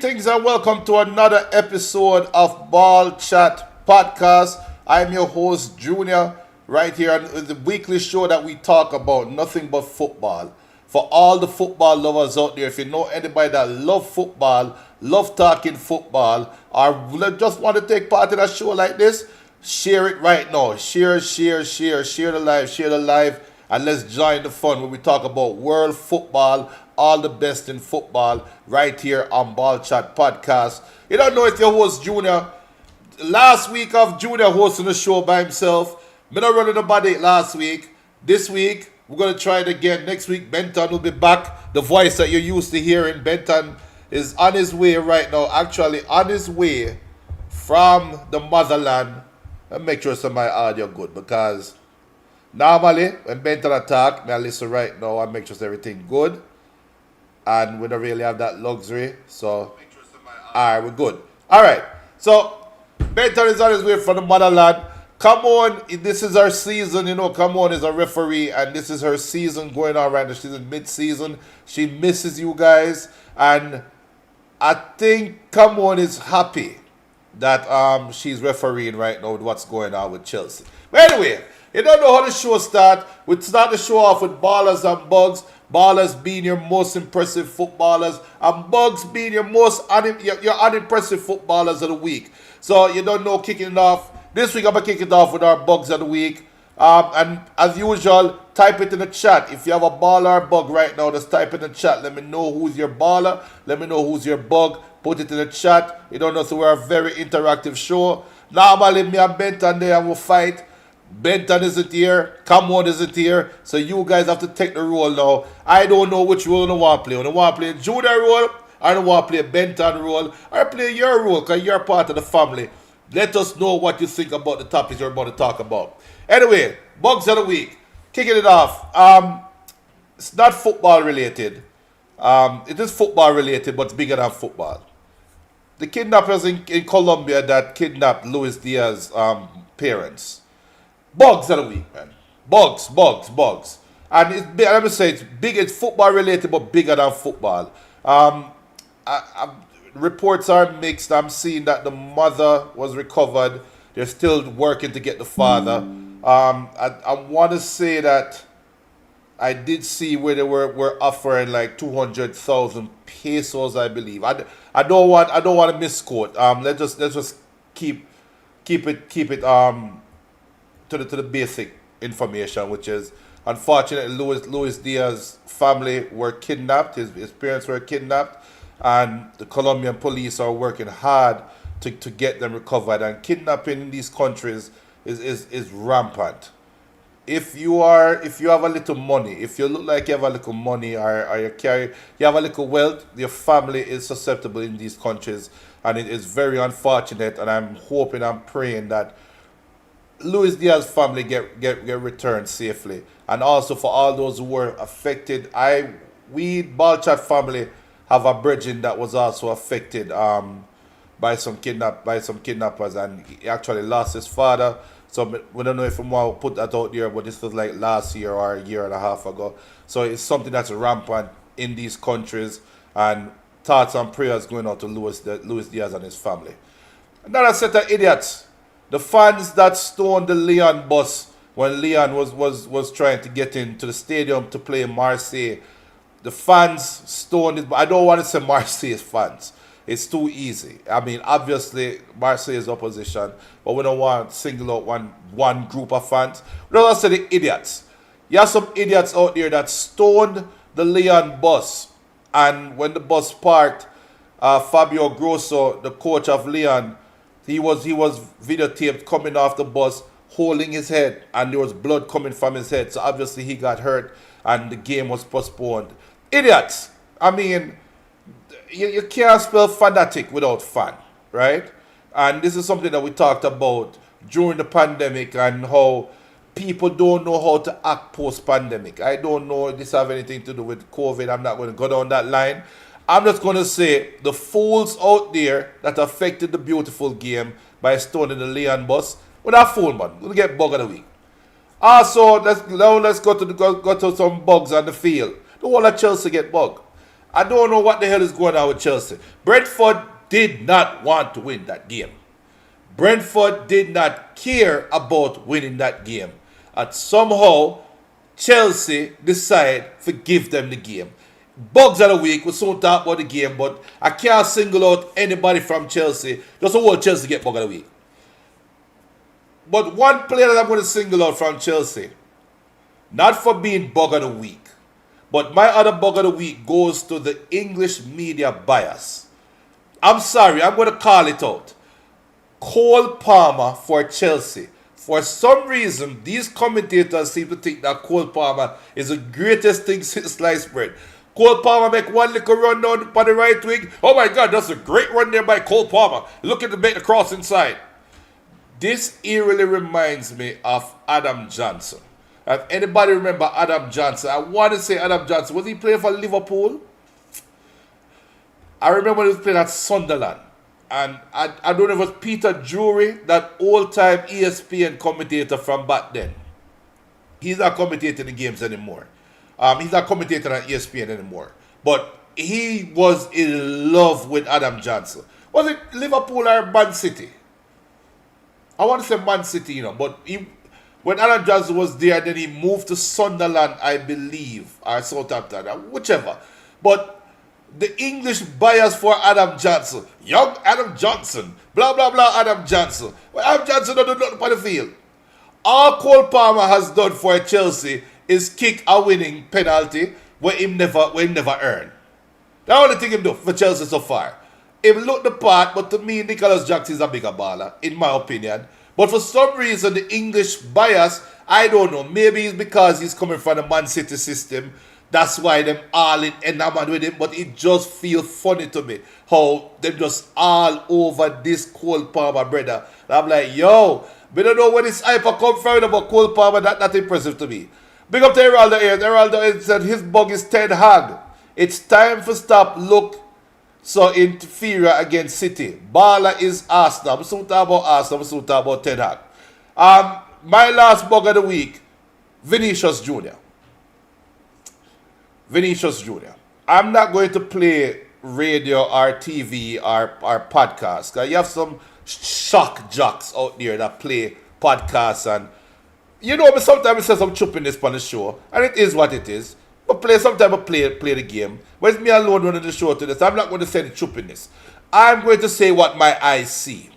Greetings and welcome to another episode of Ballchat podcast. I'm your host Junior, right here on the weekly show that we talk about nothing but football. For all the football lovers out there, if you know anybody that love football, love talking football, or just want to take part in a show like this, share it right now. Share the live, and let's join the fun when we talk about world football, all the best in football, right here on Ball Chat Podcast. You don't know it's your host Junior. Last week of Junior hosting the show by himself. Me not running the body last week. This week, we're going to try it again. Next week, Benton will be back. The voice that you're used to hearing, Benton is on his way right now. Actually, on his way from the motherland. And make sure some of my audio good, because normally, when Benton attack, I listen right now and make sure everything good. And we don't really have that luxury. So, alright, we're good. Alright, so Benton is on his way from the motherland. Come on, this is our season, Come on is a referee, and this is her season going on right now. She's in mid-season. She misses you guys. And I think Come on is happy that she's refereeing right now with what's going on with Chelsea. But anyway, you don't know how the show start. We start the show off with Ballers and Bugs. Ballers being your most impressive footballers, and Bugs being your your unimpressive footballers of the week. So you don't know, kicking it off. This week I'm going to kick it off with our Bugs of the week. And as usual, type it in the chat. If you have a baller or bug right now, just type it in the chat. Let me know who's your baller. Let me know who's your bug. Put it in the chat. You don't know, so we're a very interactive show. Normally, me and Benton there will fight. Benton isn't here. Come on isn't here. So you guys have to take the role now. I don't know which role you want to play. You want to play a Junior role? I don't want to play a Benton role. Or play your role, because you're part of the family. Let us know what you think about the topics we're about to talk about. Anyway, Bugs of the week. Kicking it off. It's not football related. It is football related, but it's bigger than football. The kidnappers in Colombia that kidnapped Luis Diaz's parents. Bugs of the week, man. Bugs. And let me say, it's big. It's football related, but bigger than football. Reports are mixed. I'm seeing that the mother was recovered. They're still working to get the father. I want to say that I did see where they were offering like 200,000 pesos, I believe. I don't want to misquote. Let's just keep it to the basic information, which is, unfortunately, Luis Diaz's family were kidnapped. His parents were kidnapped, and the Colombian police are working hard to get them recovered. And kidnapping in these countries is rampant. If you have a little money, if you look like you have a little money, or you have a little wealth, your family is susceptible in these countries, and it is very unfortunate. And I'm hoping, I'm praying that Luis Diaz's family get returned safely. And also for all those who were affected, we Ballchat family have a brethren that was also affected by some kidnappers, and he actually lost his father. So we don't know if we want to put that out there, but this was like last year or a year and a half ago. So it's something that's rampant in these countries, and thoughts and prayers going out to Luis Diaz and his family. Another set of idiots. The fans that stoned the Lyon bus when Lyon was trying to get into the stadium to play Marseille. The fans stoned it, but I don't want to say Marseille's fans. It's too easy. I mean, obviously, Marseille is opposition, but we don't want to single out one group of fans. We don't want to say the idiots. You have some idiots out there that stoned the Lyon bus, and when the bus parked, Fabio Grosso, the coach of Lyon, he was videotaped coming off the bus, holding his head, and there was blood coming from his head. So obviously he got hurt, and the game was postponed. Idiots! I mean, you can't spell fanatic without fan, right? And this is something that we talked about during the pandemic, and how people don't know how to act post-pandemic. I don't know if this have anything to do with COVID. I'm not going to go down that line. I'm just going to say the fools out there that affected the beautiful game by stoning the Lyon bus, well, that fool, man. We'll get bug of the week. Also, let's go to some bugs on the field. The whole of Chelsea get bug. I don't know what the hell is going on with Chelsea. Brentford did not want to win that game. Brentford did not care about winning that game. And somehow, Chelsea decide to give them the game. Bugs of the week, we soon talk about the game, but I can't single out anybody from Chelsea. Just a whole Chelsea get bug of the week. But one player that I'm going to single out from Chelsea, not for being bug of the week, but my other bug of the week goes to the English media bias. I'm sorry, I'm going to call it out. Cole Palmer for Chelsea. For some reason, these commentators seem to think that Cole Palmer is the greatest thing since sliced bread. Cole Palmer make one little run down by the right wing. Oh my God, that's a great run there by Cole Palmer. Look at the make the cross inside. This eerily reminds me of Adam Johnson. If anybody remember Adam Johnson, I want to say Adam Johnson. Was he playing for Liverpool? I remember he was playing at Sunderland. And I don't know if it was Peter Drury, that old-time ESPN commentator from back then. He's not commentating the games anymore. He's not commentating on ESPN anymore. But he was in love with Adam Johnson. Was it Liverpool or Man City? I want to say Man City, but when Adam Johnson was there, then he moved to Sunderland, I believe, or Southampton, whichever. But the English bias for Adam Johnson, young Adam Johnson, blah, blah, blah, Adam Johnson. Well, Adam Johnson don't do nothing on the field. All Cole Palmer has done for Chelsea is kick a winning penalty where he never earned. The only thing he do for Chelsea so far. He looked the part, but to me, Nicholas Jackson is a bigger baller, in my opinion. But for some reason, the English bias, I don't know. Maybe it's because he's coming from the Man City system. That's why them all enamored with him. But it just feels funny to me how them just all over this Cole Palmer, brother. And I'm like, yo, we don't know where this hyper come from about Cole Palmer. That's impressive to me. Big up to Heraldo here. Heraldo said his bug is Ten Hag. It's time to stop look so inferior against City. Baller is Arsenal. We soon talk about Arsenal. We soon talk about Ten Hag. My last bug of the week, Vinicius Jr. Vinicius Jr. I'm not going to play radio or TV or podcasts. Because you have some shock jocks out there that play podcasts. And sometimes I say some choppiness on the show. And it is what it is. But sometimes I play the game. But it's me alone running the show today. So I'm not going to say the choppiness. I'm going to say what my eyes see.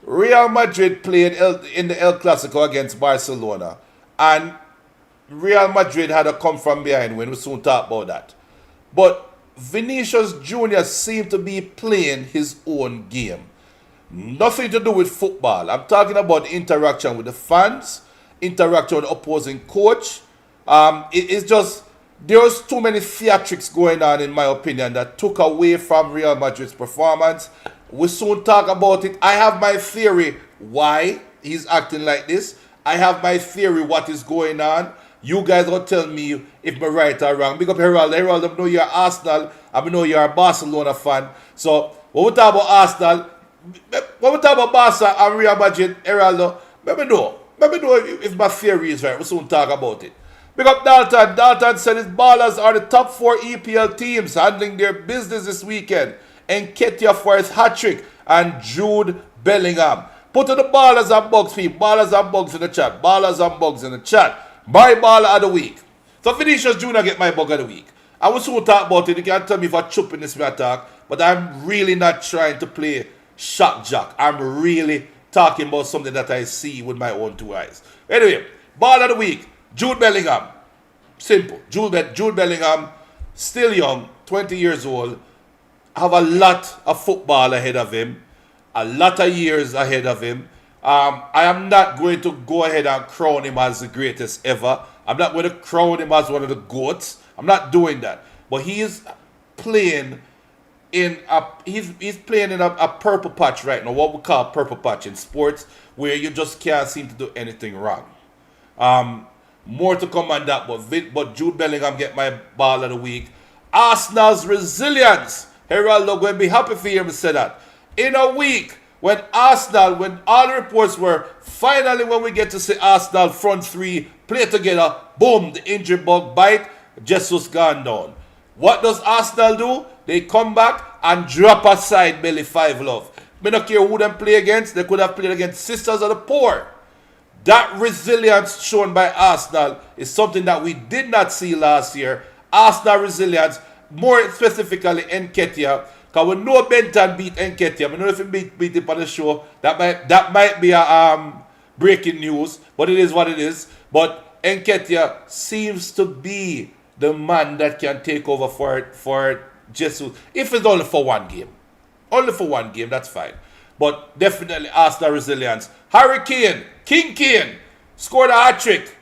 Real Madrid played in the El Clásico against Barcelona. And Real Madrid had a come from behind win. We soon talk about that. But Vinicius Jr. seemed to be playing his own game. Nothing to do with football. I'm talking about interaction with the fans, interaction with the opposing coach. It's just, there's too many theatrics going on, in my opinion, that took away from Real Madrid's performance. We soon talk about it. I have my theory why he's acting like this. I have my theory what is going on. You guys will tell me if I'm right or wrong. Big up Herald. Herald, I know you're Arsenal. I know you're a Barcelona fan. So when we talk about Arsenal, when we talk about Barca and Real Madrid, Herald, let me know if my theory is right. We'll soon talk about it. Big up Dalton. Dalton said his ballers are the top 4 EPL teams handling their business this weekend. Nketiah for his hat-trick and Jude Bellingham. Put the ballers and bugs, people. Ballers and bugs in the chat. Ballers and bugs in the chat. My baller of the week. So Vinicius Jr. get my bug of the week. I will soon talk about it. You can't tell me if I'm chopping this attack. But I'm really not trying to play shock jock. I'm really talking about something that I see with my own 2 eyes. Anyway, baller of the week. Jude Bellingham. Simple. Jude Bellingham, still young, 20 years old, have a lot of football ahead of him, a lot of years ahead of him. I am not going to go ahead and crown him as the greatest ever. I'm not going to crown him as one of the GOATs. I'm not doing that. But he is playing in a purple patch right now, what we call purple patch in sports, where you just can't seem to do anything wrong. More to come on that, but Jude Bellingham get my ball of the week. Arsenal's resilience. Heraldo going to be happy for him to say that. In a week, when all the reports were, finally when we get to see Arsenal front 3 play together, boom, the injury bug bite, Jesus gone down. What does Arsenal do? They come back and drop aside belly 5-love. Me not care who them play against. They could have played against Sisters of the Poor. That resilience shown by Arsenal is something that we did not see last year. Arsenal resilience, more specifically Nketiah, because we know Benton beat Nketiah. We know if he beat him on the show, that might be a breaking news, but it is what it is. But Nketiah seems to be the man that can take over for Jesus. If it's only for one game. Only for one game, that's fine. But definitely Arsenal resilience. Harry Kane, King Kane, scored a hat-trick.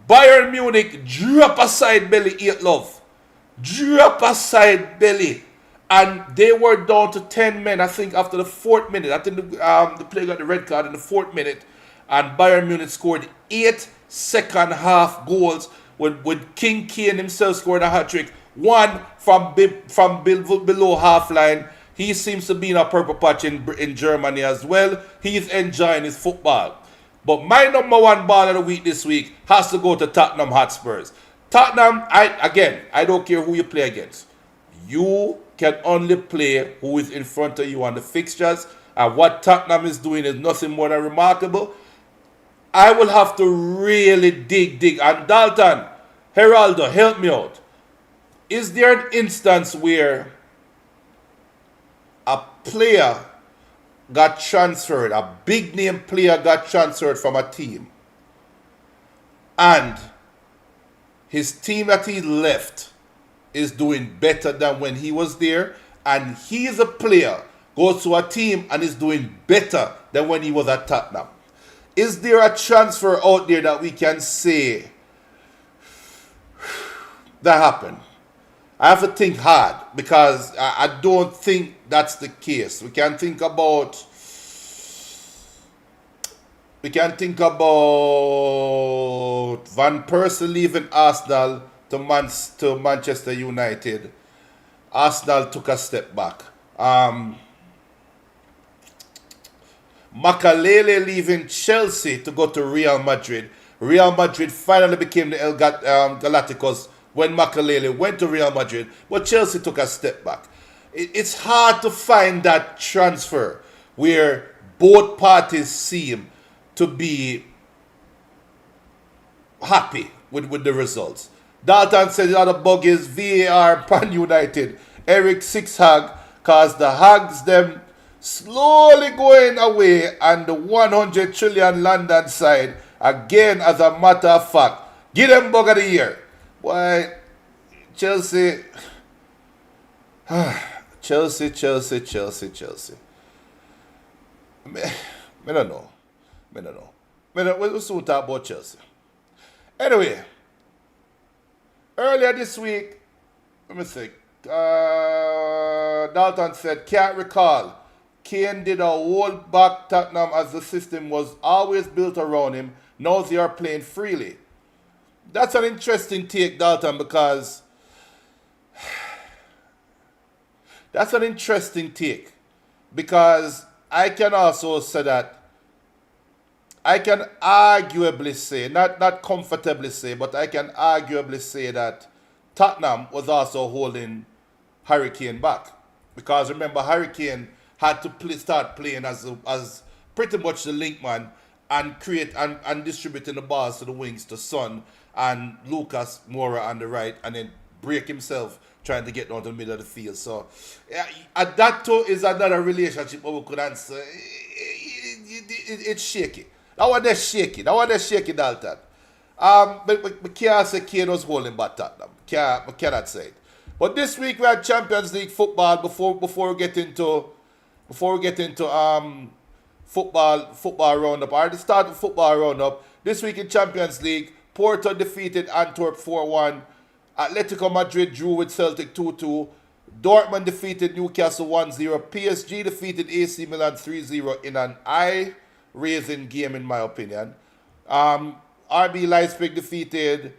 Bayern Munich drop aside belly 8-love. Drop aside belly. And they were down to 10 men, I think, after the 4th minute. I think the player got the red card in the 4th minute. And Bayern Munich scored 8 second half goals with King Kane himself scored a hat-trick. One from below half line. He seems to be in a purple patch in Germany as well. He's enjoying his football. But my number one ball of the week this week has to go to Tottenham Hotspurs. Tottenham, I don't care who you play against. You can only play who is in front of you on the fixtures. And what Tottenham is doing is nothing more than remarkable. I will have to really dig. And Dalton, Geraldo, help me out. Is there an instance where a player got transferred, a big name player got transferred from a team, and his team that he left is doing better than when he was there, and he is a player, goes to a team and is doing better than when he was at Tottenham? Is there a transfer out there that we can say that happened? I have to think hard because I don't think that's the case. We can think about Van Persie leaving Arsenal to Manchester United. Arsenal took a step back. Makalele leaving Chelsea to go to Real Madrid. Real Madrid finally became the Galacticos when Makalele went to Real Madrid, but Chelsea took a step back. It's hard to find that transfer where both parties seem to be happy with the results. Dalton said the other bug is VAR Pan United. Eric Sixhag caused the Hags them slowly going away and the 100 trillion London side again as a matter of fact. Give them bug of the year. Why, Chelsea. Chelsea. I don't know. We'll soon talk about Chelsea. Anyway, earlier this week, let me think. Dalton said, can't recall. Kane did a whole back Tottenham as the system was always built around him. Now they are playing freely. That's an interesting take, Dalton, because I can also say that I can arguably say, not comfortably say, but I can arguably say that Tottenham was also holding Harry Kane back. Because remember, Harry Kane had to start playing as pretty much the link man and create and distributing the balls to the wings to Son and Lucas Moura on the right, and then break himself trying to get down to the middle of the field. So that too is another relationship where we could answer. It's shaky. That one there shaky, Dalton. But we can't say Kane was holding back Tottenham. We cannot say it. But this week we had Champions League football before we get into football roundup. I already started football roundup. This week in Champions League, Porto defeated Antwerp 4-1. Atletico Madrid drew with Celtic 2-2. Dortmund defeated Newcastle 1-0. PSG defeated AC Milan 3-0 in an eye-raising game, in my opinion. RB Leipzig defeated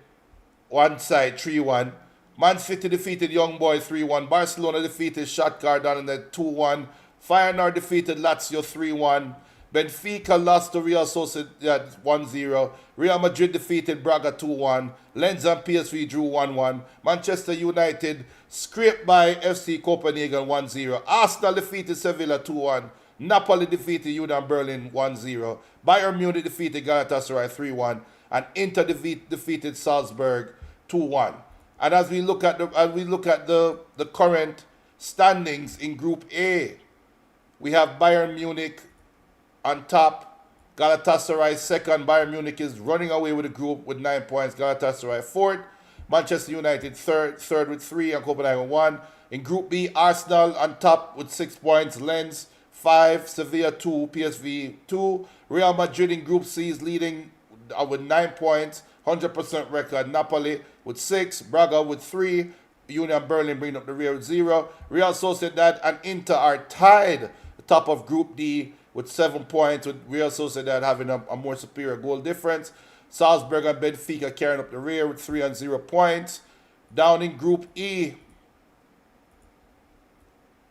one side 3-1. Man City defeated Young Boys 3-1. Barcelona defeated Shakhtar Donetsk 2-1. Feyenoord defeated Lazio 3-1. Benfica lost to Real Sociedad 1-0. Real Madrid defeated Braga 2-1. Lens and PSV drew 1-1. Manchester United scraped by FC Copenhagen 1-0. Arsenal defeated Sevilla 2-1. Napoli defeated Union Berlin 1-0. Bayern Munich defeated Galatasaray 3-1. And Inter defeated Salzburg 2-1. And as we look at the current standings in Group A, we have Bayern Munich on top, Galatasaray second. Bayern Munich is running away with the group with 9 points. Galatasaray fourth. Manchester United third with 3, and Copenhagen 1. In Group B, Arsenal on top with 6 points. Lens 5, Sevilla 2, PSV 2. Real Madrid in Group C is leading with 9 points, 100% record. Napoli with 6, Braga with 3. Union Berlin bringing up the rear with 0. Real Sociedad and Inter are tied top of Group D with 7 points, with Real Sociedad having a more superior goal difference. Salzburg and Benfica carrying up the rear with 3 and 0 points. Down in Group E,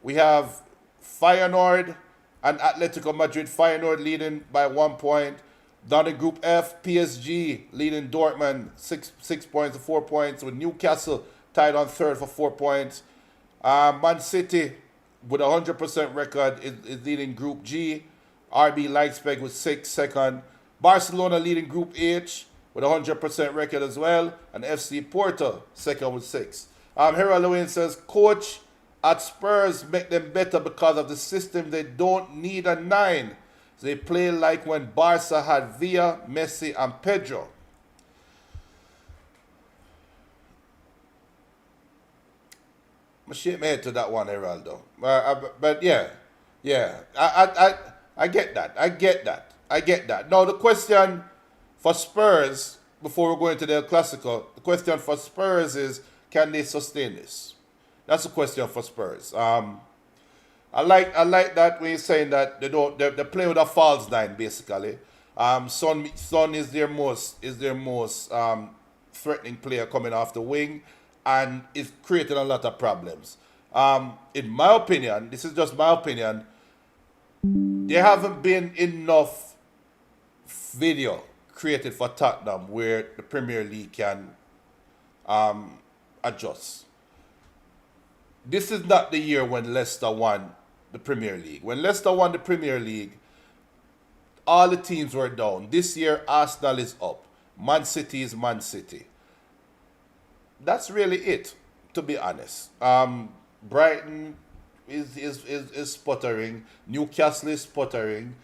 we have Feyenoord and Atletico Madrid. Feyenoord leading by 1 point. Down in Group F, PSG leading Dortmund 6 points to 4 points, with Newcastle tied on third for 4 points. Man City with a 100% record is leading Group G. RB Leipzig with 6 second. Barcelona leading Group H with a 100% record as well. And FC Porto second with 6. Harold Lewin says, coach at Spurs make them better because of the system. They don't need a 9. They play like when Barca had Villa, Messi, and Pedro. I'm shake my head to that one, Heraldo. But yeah. I get that. Now the question for Spurs, before we go into the Clásico, the question for Spurs is, can they sustain this? That's the question for Spurs. I like that when you're saying that they're playing with a false 9 basically. Son is their most threatening player coming off the wing, and is creating a lot of problems. In my opinion, this is just my opinion, there haven't been enough video created for Tottenham where the Premier League can adjust. This is not the year when Leicester won the Premier League. When Leicester won the Premier League, all the teams were down. This year, Arsenal is up. Man City is Man City. That's really it, to be honest. Brighton is sputtering. Newcastle is sputtering.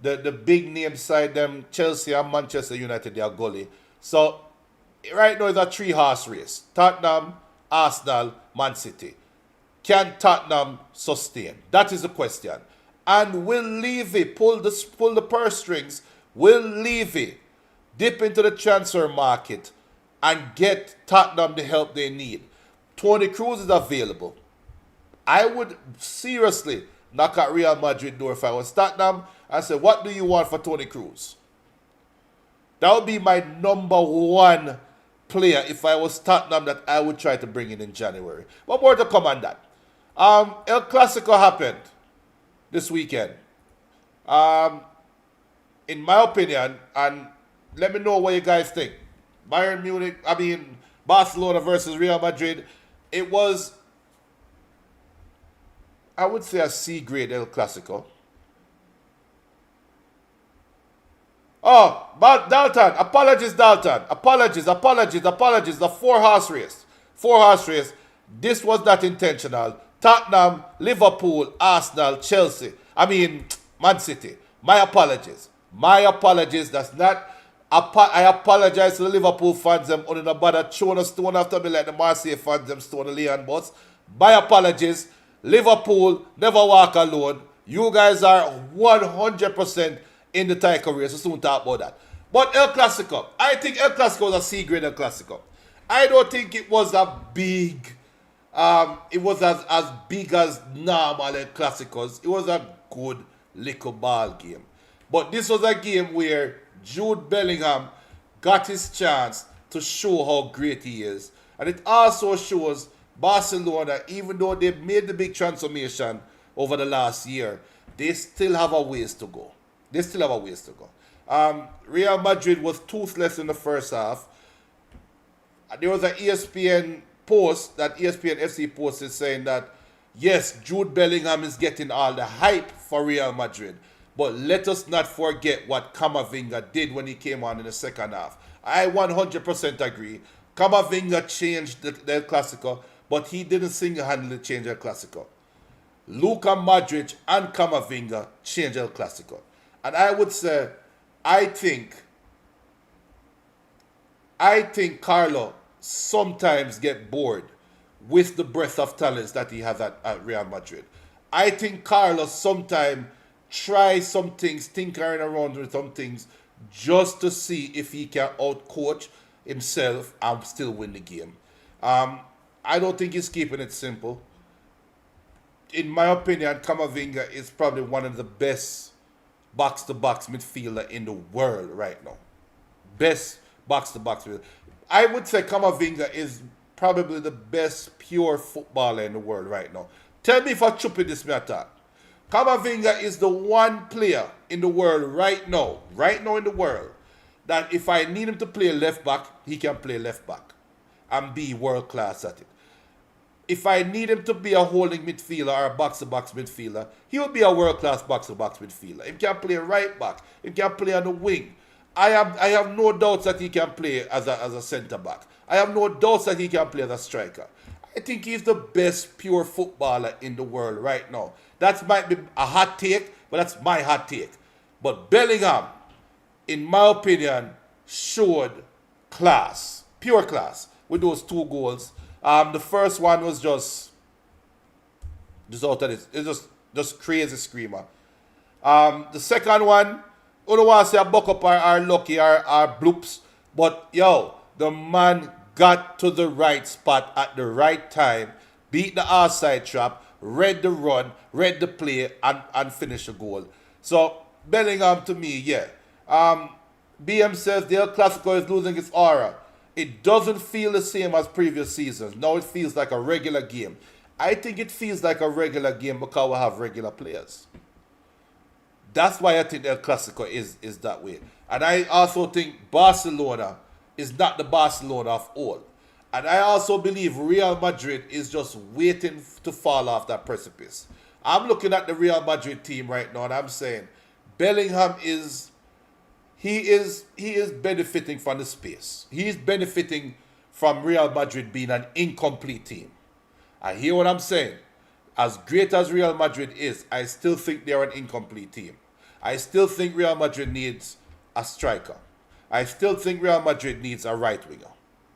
The big name side, them Chelsea and Manchester United, they are gully. So right now it's a 3-horse race. Tottenham, Arsenal, Man City. Can Tottenham sustain? That is the question. And will Levy pull the purse strings? Will Levy dip into the transfer market and get Tottenham the help they need? Toni Kroos is available. I would seriously knock at Real Madrid door if I was Tottenham and say, what do you want for Toni Kroos? That would be my number 1 player if I was Tottenham that I would try to bring in January. But more to come on that. El Clásico happened this weekend. In my opinion, and let me know what you guys think. Barcelona versus Real Madrid. It was, I would say, a C-grade El Clásico. Oh, but Dalton. Apologies, Dalton. Apologies. The 4-horse race. 4-horse race. This was not intentional. Tottenham, Liverpool, Arsenal, Chelsea. Man City. My apologies. That's not. I apologize to the Liverpool fans. Them only no bother throwing a stone after me like the Marseille fans. Them stone the Leon bus. My apologies. Liverpool never walk alone. You guys are 100% in the title race. So soon talk about that. But El Clásico. I think El Clásico was a C-grade El Clásico. I don't think it was a big. It was as big as normal El Clásicos. It was a good little ball game. But this was a game where Jude Bellingham got his chance to show how great he is. And it also shows Barcelona, even though they've made the big transformation over the last year, they still have a ways to go. They still have a ways to go. Real Madrid was toothless in the first half. There was an ESPN post that ESPN FC posted saying that yes, Jude Bellingham is getting all the hype for Real Madrid, but let us not forget what Camavinga did when he came on in the second half. I 100% agree. Camavinga changed the Clásico, but he didn't single-handedly change El Clásico. Luka Modric and Camavinga changed El Clásico. And I would say, I think Carlo sometimes get bored with the breadth of talents that he has at Real Madrid. I think Carlos sometimes try some things, tinkering around with some things, just to see if he can outcoach himself and still win the game. I don't think he's keeping it simple. In my opinion, Camavinga is probably one of the best box-to-box midfielder in the world right now. Best box-to-box midfielder. I would say Camavinga is probably the best pure footballer in the world right now. Tell me if I chup this matter. Camavinga is the one player in the world right now in the world, that if I need him to play left back, he can play left back and be world class at it. If I need him to be a holding midfielder or a box-to-box midfielder, he will be a world-class box-to-box midfielder. He can play right back. He can play on the wing. I have no doubts that he can play as a centre-back. I have no doubts that he can play as a striker. I think he's the best pure footballer in the world right now. That might be a hot take, but that's my hot take. But Bellingham, in my opinion, showed class, pure class, with those 2 goals. The first one was just out of this. It's just crazy screamer. The second one, I don't want to say a buck up our lucky, our bloops, but yo, the man got to the right spot at the right time, beat the outside trap, read the run, read the play, and finished the goal. So Bellingham, to me, yeah. BM says the El Clásico is losing its aura. It doesn't feel the same as previous seasons. Now it feels like a regular game. I think it feels like a regular game because we have regular players. That's why I think El Clásico is that way. And I also think Barcelona is not the Barcelona of old. And I also believe Real Madrid is just waiting to fall off that precipice. I'm looking at the Real Madrid team right now and I'm saying Bellingham is benefiting from the space. He's benefiting from Real Madrid being an incomplete team. I hear what I'm saying. As great as Real Madrid is, I still think they're an incomplete team. I still think Real Madrid needs a striker. I still think Real Madrid needs a right winger.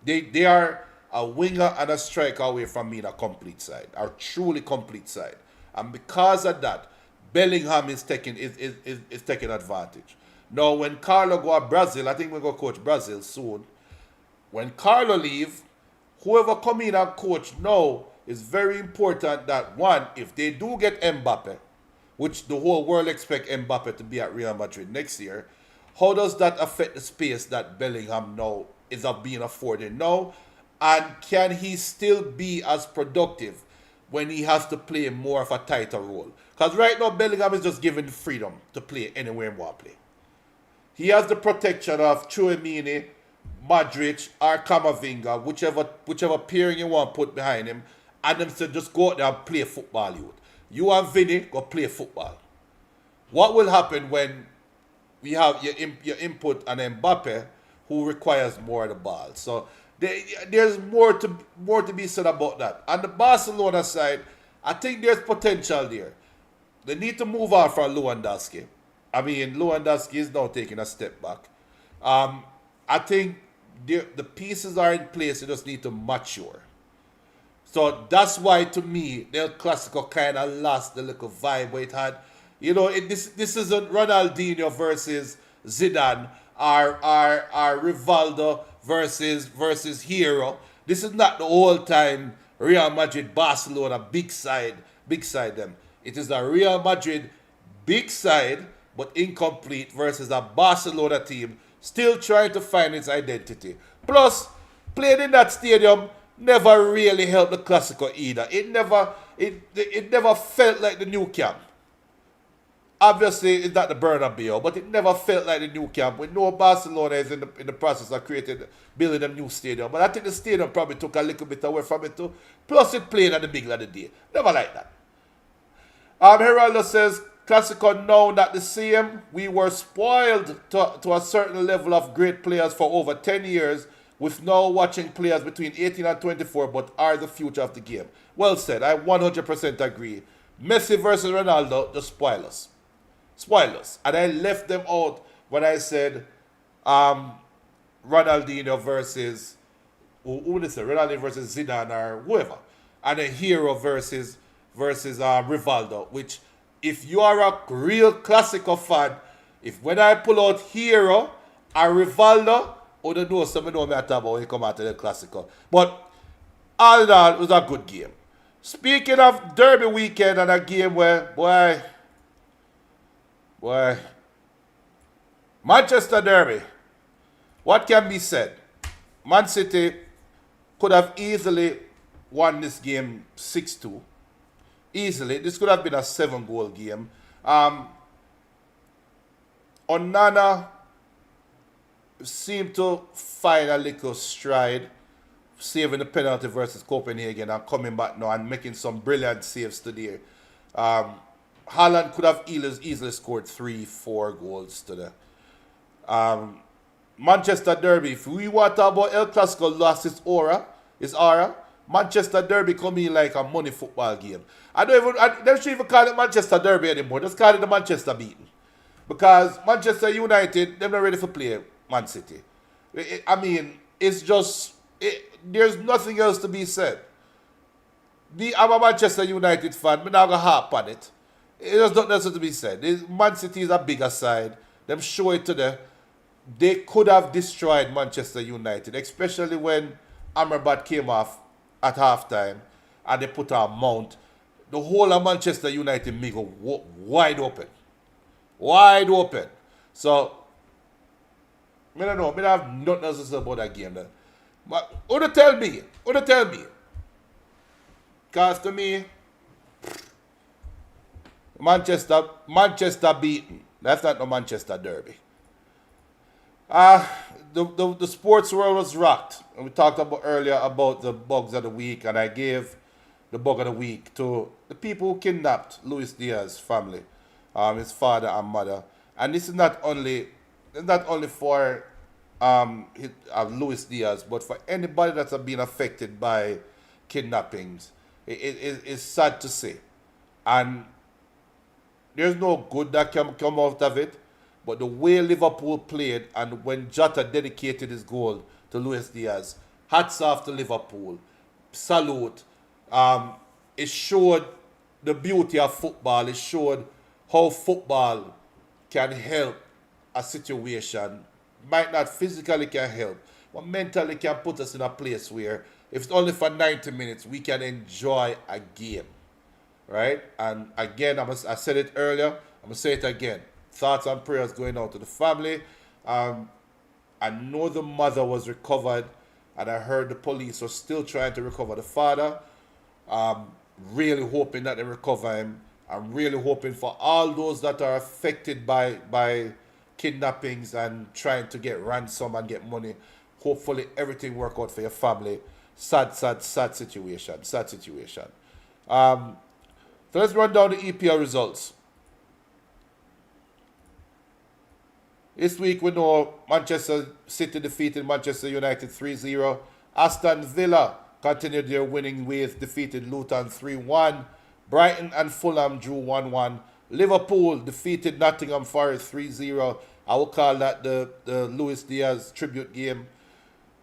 They are a winger and a striker away from being a complete side, a truly complete side. And because of that, Bellingham is taking advantage. Now, when Carlo go to Brazil, I think we're going to coach Brazil soon. When Carlo leave, whoever come in and coach now, is very important that, one, if they do get Mbappe, which the whole world expect Mbappe to be at Real Madrid next year, how does that affect the space that Bellingham now is being afforded now? And can he still be as productive when he has to play more of a tighter role? Because right now, Bellingham is just given freedom to play anywhere he wants to play. He has the protection of Tchouaméni, Modric, or Camavinga, whichever pairing you want to put behind him, and them to just go out there and play football, youth. You and Vinny go play football. What will happen when we have your input on Mbappe, who requires more of the ball? So there's more to be said about that. On the Barcelona side, I think there's potential there. They need to move on from Lewandowski. I mean, Lewandowski is now taking a step back. I think the pieces are in place. They just need to mature. So that's why, to me, the El Clásico kind of lost the little vibe it had. You know, this isn't Ronaldinho versus Zidane or Rivaldo versus Hero. This is not the all-time Real Madrid, Barcelona, big side them. It is a Real Madrid big side, but incomplete, versus a Barcelona team still trying to find its identity. Plus, playing in that stadium never really helped the Clásico either. It never felt like the new camp. Obviously, it's not the Bernabeu, but it never felt like the new camp. We know Barcelona is in the process of building a new stadium, but I think the stadium probably took a little bit away from it too. Plus, it played at the middle of the day. Never like that. Geraldo says, Clásico now not the same. We were spoiled to a certain level of great players for over 10 years, with now watching players between 18 and 24, but are the future of the game. Well said. I 100% agree. Messi versus Ronaldo just spoil us. Spoil us. And I left them out when I said Ronaldinho versus, who would I say? Ronaldinho versus Zidane or whoever. And a hero versus Rivaldo, which if you are a real Clásico fan, if when I pull out hero or Rivaldo, or the know some know me at about when you come out to the Clásico. But all in all, it was a good game. Speaking of Derby weekend and a game where, boy, Manchester Derby, what can be said? Man City could have easily won this game 6-2. Easily. This could have been a 7-goal game. Onana seemed to find a little stride, saving the penalty versus Copenhagen and coming back now and making some brilliant saves today. Haaland could have easily scored 3-4 goals today. Manchester Derby, if we want to talk about El Clásico lost its aura, Manchester Derby come in like a money football game. They shouldn't even call it Manchester Derby anymore. Just call it the Manchester beating. Because Manchester United, they're not ready for play Man City. It's just, there's nothing else to be said. I'm a Manchester United fan, but I'm not going to harp on it. There's nothing else to be said. Man City is a bigger side. Them show it today. They could have destroyed Manchester United, especially when Amrabat came off at halftime and they put a mount. The whole of Manchester United may go wide open. Wide open. So, I don't know. I have nothing else to say about that game. Then. But who to tell me? Because to me, Manchester beaten. That's not the Manchester Derby. The sports world was rocked. And we talked about earlier about the bugs of the week, and I gave the bug of the week to the people who kidnapped Luis Diaz's family, his father and mother. And this is not only for Luis Diaz, but for anybody that's been affected by kidnappings. It's sad to say. And there's no good that can come out of it. But the way Liverpool played and when Jota dedicated his goal to Luis Diaz, hats off to Liverpool. Salute. It showed the beauty of football. It showed how football can help a situation. Might not physically can help, but mentally can put us in a place where if it's only for 90 minutes, we can enjoy a game. Right? And again, I said it earlier, I'm going to say it again. Thoughts and prayers going out to the family. I know the mother was recovered, and I heard the police are still trying to recover the father. Really hoping that they recover him. I'm really hoping for all those that are affected by kidnappings and trying to get ransom and get money. Hopefully everything work out for your family. Sad situation. Sad situation. So let's run down the EPL results. This week we know Manchester City defeated Manchester United 3-0. Aston Villa continued their winning ways, defeated Luton 3-1. Brighton and Fulham drew 1-1. Liverpool defeated Nottingham Forest 3-0. I will call that the Luis Diaz tribute game.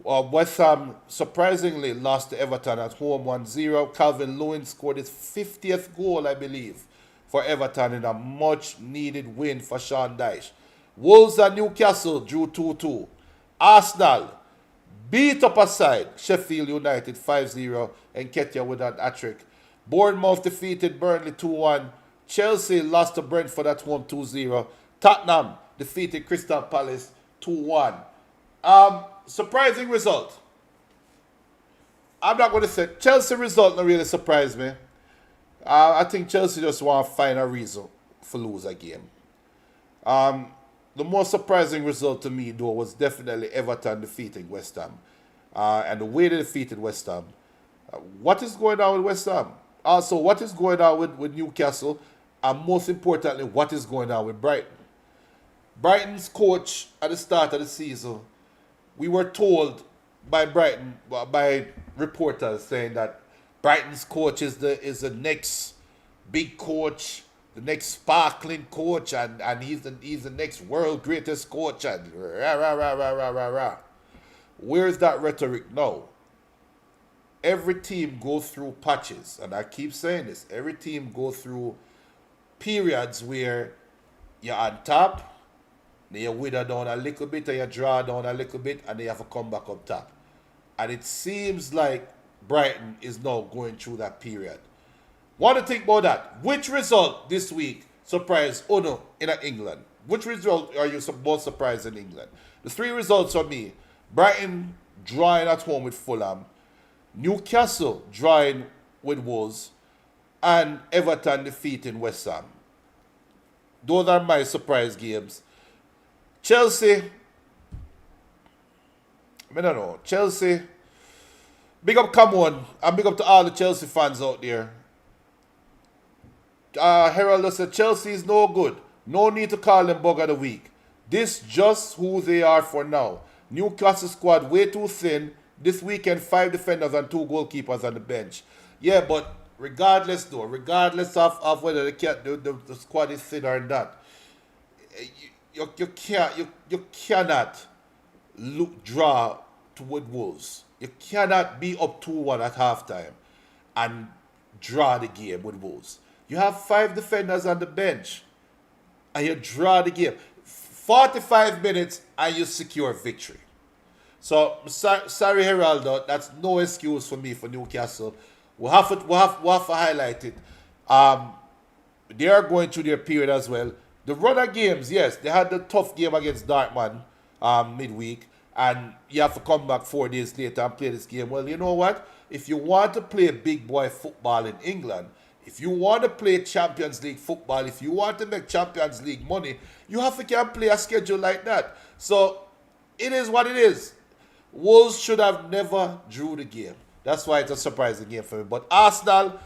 West Ham surprisingly lost to Everton at home 1-0. Calvin Lewin scored his 50th goal, I believe, for Everton in a much needed win for Sean Dyche. Wolves and Newcastle drew 2-2. Arsenal beat up a side, Sheffield United 5-0, and Nketiah with an hat-trick. Bournemouth defeated Burnley 2-1. Chelsea lost to Brentford at home 2-0. Tottenham defeated Crystal Palace 2-1. Surprising result. I'm not going to say Chelsea result not really surprised me. I think Chelsea just want to find a reason for lose a game. The most surprising result to me, though, was definitely Everton defeating West Ham. And the way they defeated West Ham. What is going on with West Ham? Also, what is going on with Newcastle? And most importantly, what is going on with Brighton? Brighton's coach at the start of the season, we were told by by reporters saying that Brighton's coach is the next big coach, the next sparkling coach, and he's the next world greatest coach, and rah rah rah rah rah rah rah. Where's that rhetoric now? Every team goes through patches, and I keep saying this. Every team goes through periods where you're on top, then you wither down a little bit, and you draw down a little bit, and then you have to come back up top. And it seems like Brighton is now going through that period. Want to think about that? Which result this week surprised Uno in England? Which result are you most surprised in England? The three results for me: Brighton drawing at home with Fulham, Newcastle drawing with Wolves, and Everton defeating West Ham. Those are my surprise games. Chelsea, I don't know. Chelsea, big up Cameron, and big up to all the Chelsea fans out there. Herald said Chelsea is no good. No need to call them bug of the week. This just who they are for now. Newcastle squad way too thin. This weekend, 5 defenders and 2 goalkeepers on the bench. Yeah, but regardless of whether the squad is thin or not, you cannot draw toward Wolves. You cannot be up 2-1 at halftime and draw the game with Wolves. You have 5 defenders on the bench and you draw the game. 45 minutes and you secure victory. So, sorry, Geraldo, that's no excuse for me for Newcastle. We'll have to highlight it. They are going through their period as well. The run of games, yes, they had the tough game against Dortmund midweek, and you have to come back 4 days later and play this game. Well, you know what? If you want to play big boy football in England, if you want to play Champions League football, if you want to make Champions League money, you have to play a schedule like that. So, it is what it is. Wolves should have never drew the game. That's why it's a surprising game for me. But Arsenal,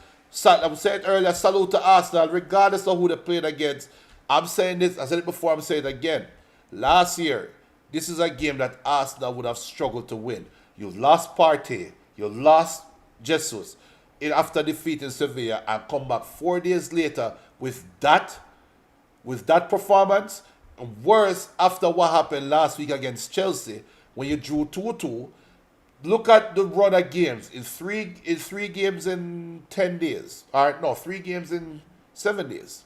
I said it earlier, salute to Arsenal, regardless of who they played against. I'm saying this, I said it before, I'm saying it again. Last year, this is a game that Arsenal would have struggled to win. You lost Partey, you lost Jesus after defeating Sevilla, and come back 4 days later with that performance. And worse, after what happened last week against Chelsea, when you drew 2-2, look at the run of games. It's three games in 10 days. 3 games in 7 days.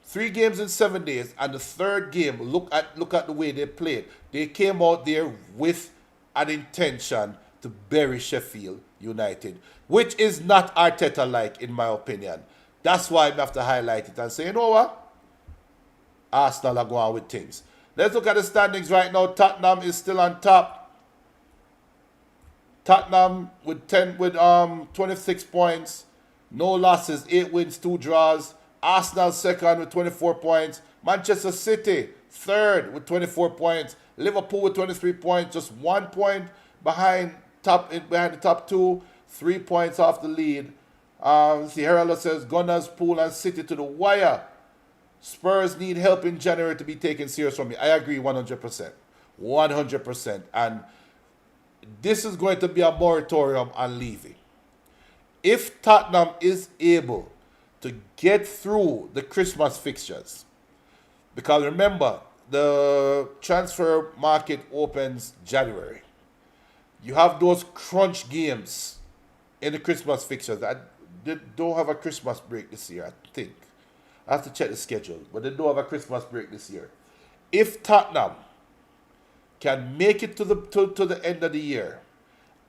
3 games in 7 days, and the third game, look at the way they played. They came out there with an intention to bury Sheffield United, which is not Arteta-like, in my opinion. That's why I have to highlight it and say, you know what? Arsenal are going with things. Let's look at the standings right now. Tottenham is still on top. Tottenham with 26 points, no losses, 8 wins, 2 draws. Arsenal second with 24 points. Manchester City third with 24 points. Liverpool with 23 points, just 1 point behind the top 2, 3 points off the lead. Herald says Gunners, Pool, and City to the wire. Spurs need help in January to be taken serious from me. I agree 100%. 100%. And this is going to be a moratorium on leaving. If Tottenham is able to get through the Christmas fixtures, because remember, the transfer market opens January. You have those crunch games in the Christmas fixtures. They don't have a Christmas break this year, I think. I have to check the schedule, but they don't have a Christmas break this year. If Tottenham can make it to the end of the year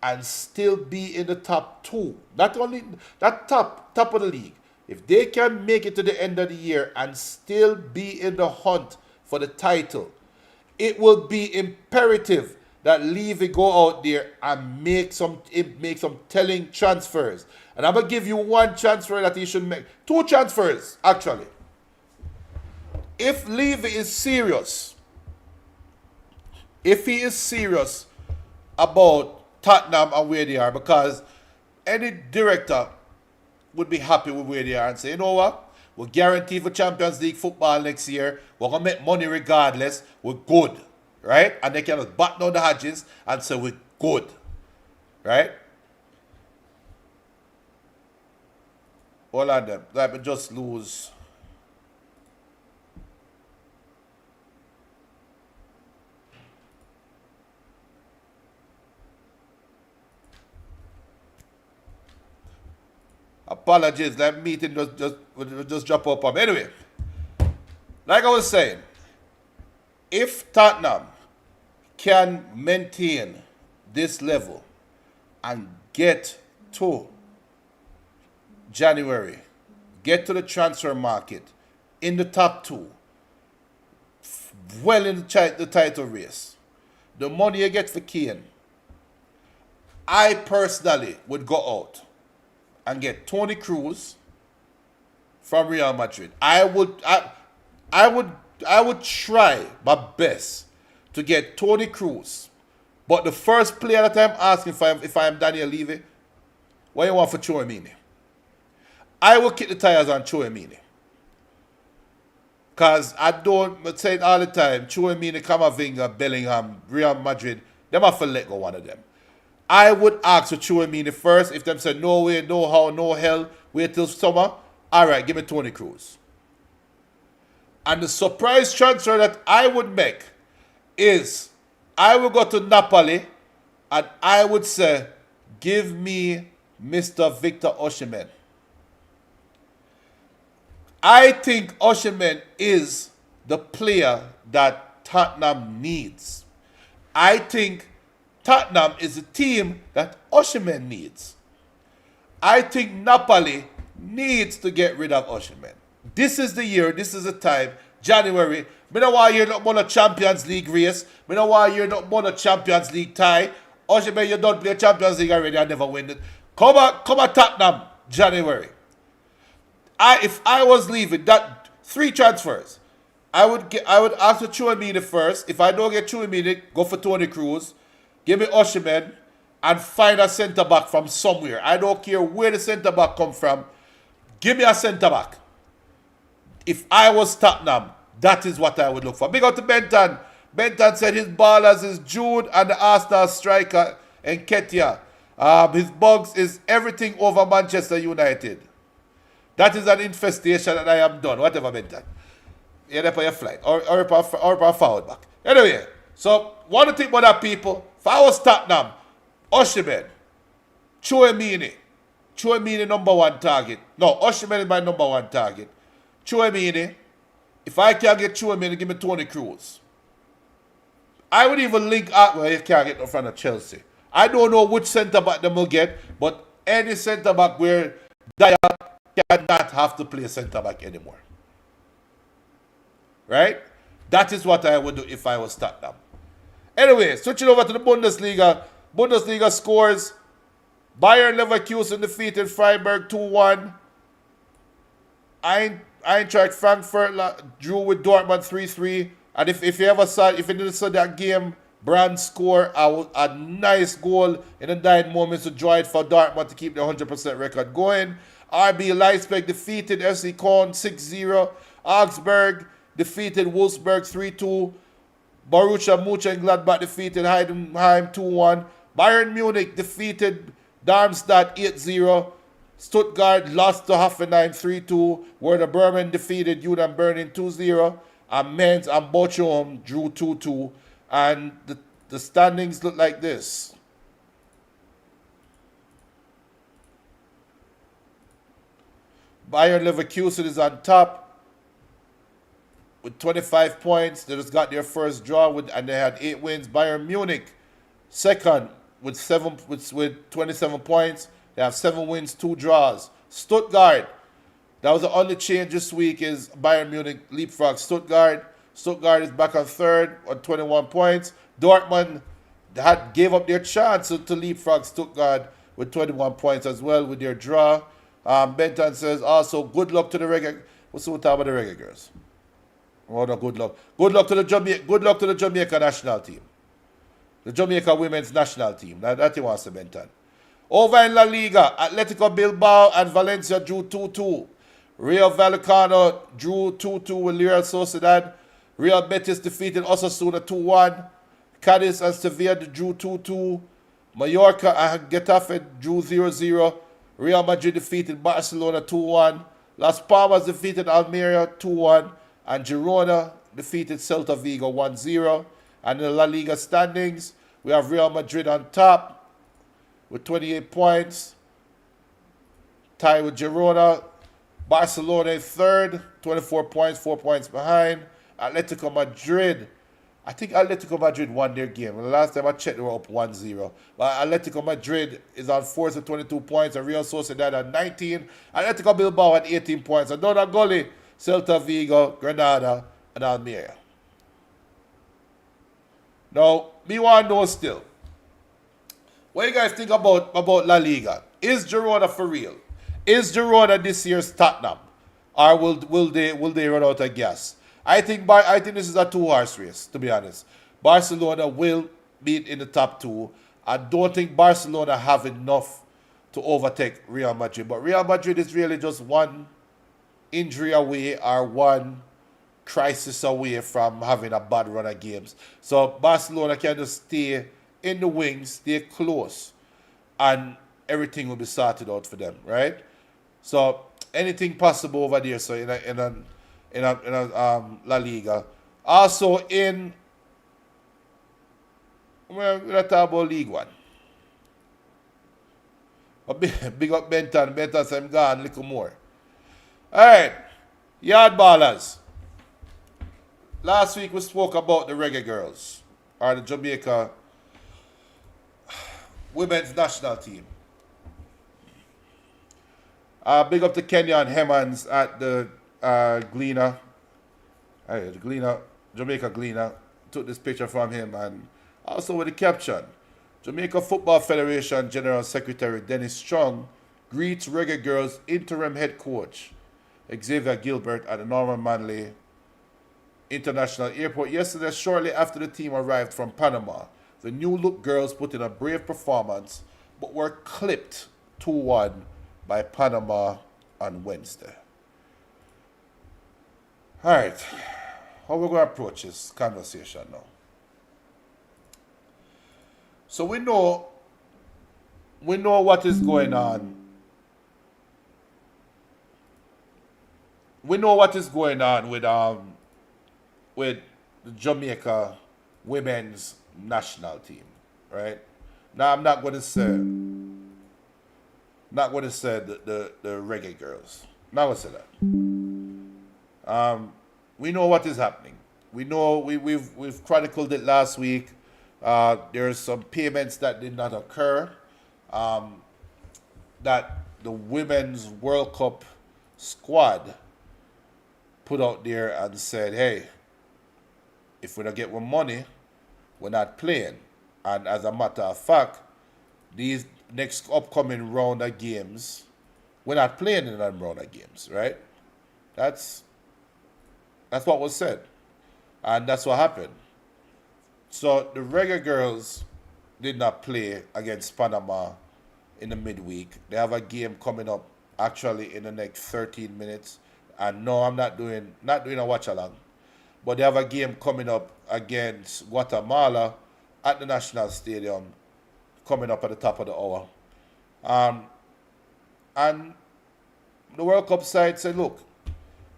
and still be in the top 2, not only that top of the league, if they can make it to the end of the year and still be in the hunt for the title, it will be imperative that Levy go out there and make some telling transfers. And I'm going to give you one transfer that he should make. 2 transfers, actually. If Levy is serious, if he is serious about Tottenham and where they are, because any director would be happy with where they are and say, you know what? We're guaranteed for Champions League football next year. We're going to make money regardless. We're good. Right? And they can just batten down the hatches and say we're good. Right? Hold on them. Let me just lose. Apologies, that meeting just drop up on me. Anyway, like I was saying, if Tottenham can maintain this level and get to January, get to the transfer market in the top two, well in the title race, the money you get for Kane, I personally would go out and get Toni Kroos from Real Madrid. I would try my best to get Toni Kroos. But the first player that I'm asking if I'm Daniel Levy, what you want for Chouamini? I will kick the tires on Chouamini. Because I say it all the time, Chouamini, Camavinga, Bellingham, Real Madrid, them have to let go one of them. I would ask for Chouamini first. If them say no way, no how, no hell, wait till summer, all right, give me Toni Kroos. And the surprise transfer that I would make is I would go to Napoli and I would say, give me Mr. Victor Osimhen. I think Osimhen is the player that Tottenham needs. I think Tottenham is a team that Osimhen needs. I think Napoli needs to get rid of Osimhen. This is the year, this is the time, January. I don't want to hear not a Champions League race. I don't want to hear not a Champions League tie. Osimhen, you don't play Champions League already, I never win it. Come at Tottenham, January. If I was leaving, that 3 transfers. I would ask for Chouamini first. If I don't get Chouamini, go for Toni Kroos. Give me Osimhen and find a centre-back from somewhere. I don't care where the centre-back come from. Give me a centre-back. If I was Tottenham, that is what I would look for. Big up to Benton. Benton said his ballers is Jude and the Arsenal striker Nketiah. His bugs is everything over Manchester United. That is an infestation and I am done. Whatever, Benton. You're there for your flight. Or forward back. Anyway, so what do you think about that, people? If I was Tottenham, Osimhen, Chouamini number 1 target. No, Osimhen is my number 1 target. Chouamini, if I can't get Chouamini, give me Toni Kroos. I would even link out where you can't get in front of Chelsea. I don't know which centre-back they will get, but any centre-back where Dyer cannot have to play centre-back anymore. Right? That is what I would do if I was Tottenham. Anyway, switching over to the Bundesliga. Bundesliga scores. Bayern Leverkusen defeated Freiburg 2-1. Eintracht Frankfurt drew with Dortmund 3-3. And if you didn't see that game, Brand scored a nice goal in the dying moments to draw it for Dortmund to keep the 100% record going. RB Leipzig defeated FC Köln 6-0. Augsburg defeated Wolfsburg 3-2. Borussia Mönchengladbach defeated Heidenheim 2-1. Bayern Munich defeated Darmstadt 8-0. Stuttgart lost to Hoffenheim 3-2. Werder Bremen defeated Union Berlin 2-0. And Mainz and Bochum drew 2-2. And the standings look like this. Bayern Leverkusen is on top with 25 points. They just got their first draw and they had 8 wins. Bayern Munich second with 27 points. They have 7 wins, 2 draws. Stuttgart, that was the only change this week, is Bayern Munich leapfrog Stuttgart. Stuttgart is back on third on 21 points. Dortmund gave up their chance to leapfrog Stuttgart with 21 points as well with their draw. Benton says also good luck to the reggae. What's the talk about the reggae girls? Oh no, good luck. Good luck to the Jamaica national team. The Jamaica women's national team. That you want to mention. Over in La Liga, Atletico Bilbao and Valencia drew 2-2. Real Vallecano drew 2-2 with Real Sociedad. Real Betis defeated Osasuna 2-1. Cadiz and Sevilla drew 2-2. Mallorca and Getafe drew 0-0. Real Madrid defeated Barcelona 2-1. Las Palmas defeated Almeria 2-1. And Girona defeated Celta Vigo 1-0. And in the La Liga standings, we have Real Madrid on top with 28 points. Tied with Girona. Barcelona in third, 24 points, 4 points behind. Atletico Madrid. I think Atletico Madrid won their game. The last time I checked, they were up 1-0. But Atletico Madrid is on fourth with 22 points. And Real Sociedad at 19. Atletico Bilbao at 18 points. And down gully, Celta Vigo, Granada, and Almeria. Now, me want to know still. What do you guys think about La Liga? Is Girona for real? Is Girona this year's Tottenham? Or will they run out of gas? I think this is a two-horse race, to be honest. Barcelona will be in the top two. I don't think Barcelona have enough to overtake Real Madrid. But Real Madrid is really just one injury away or one crisis away from having a bad run of games. So Barcelona can just stay in the wings, stay close, and everything will be sorted out for them, right? So anything possible over there. So in a La Liga, also in we're talk about League One. Big up Benton. Benton said I'm gone a little more. All right, yard ballers. Last week we spoke about the Reggae Girls, or the Jamaica women's national team. Big up to Kenya and Hemmans at the Gleaner. The Gleaner, Jamaica Gleaner, took this picture from him, and also with the caption, Jamaica Football Federation General Secretary Dennis Strong greets Reggae Girls interim head coach Xavier Gilbert at the Norman Manley International Airport yesterday, shortly after the team arrived from Panama. The new look girls put in a brave performance, but were clipped 2-1 by Panama on Wednesday. All right, how we're going to approach this conversation now? So we know what is going on. We know what is going on with the Jamaica women's national team, right? Now I'm not going to say the Reggae Girls. Not going to say that. We know what is happening. We know we've chronicled it last week. There's some payments that did not occur. That the Women's World Cup squad put out there and said, hey, if we don't get more money, we're not playing. And as a matter of fact, these next upcoming round of games, we're not playing in that round of games, right? That's what was said. And that's what happened. So the Reggae Girls did not play against Panama in the midweek. They have a game coming up actually in the next 13 minutes. And no, I'm not doing a watch along. But they have a game coming up against Guatemala at the National Stadium, coming up at the top of the hour. And the World Cup side said, look,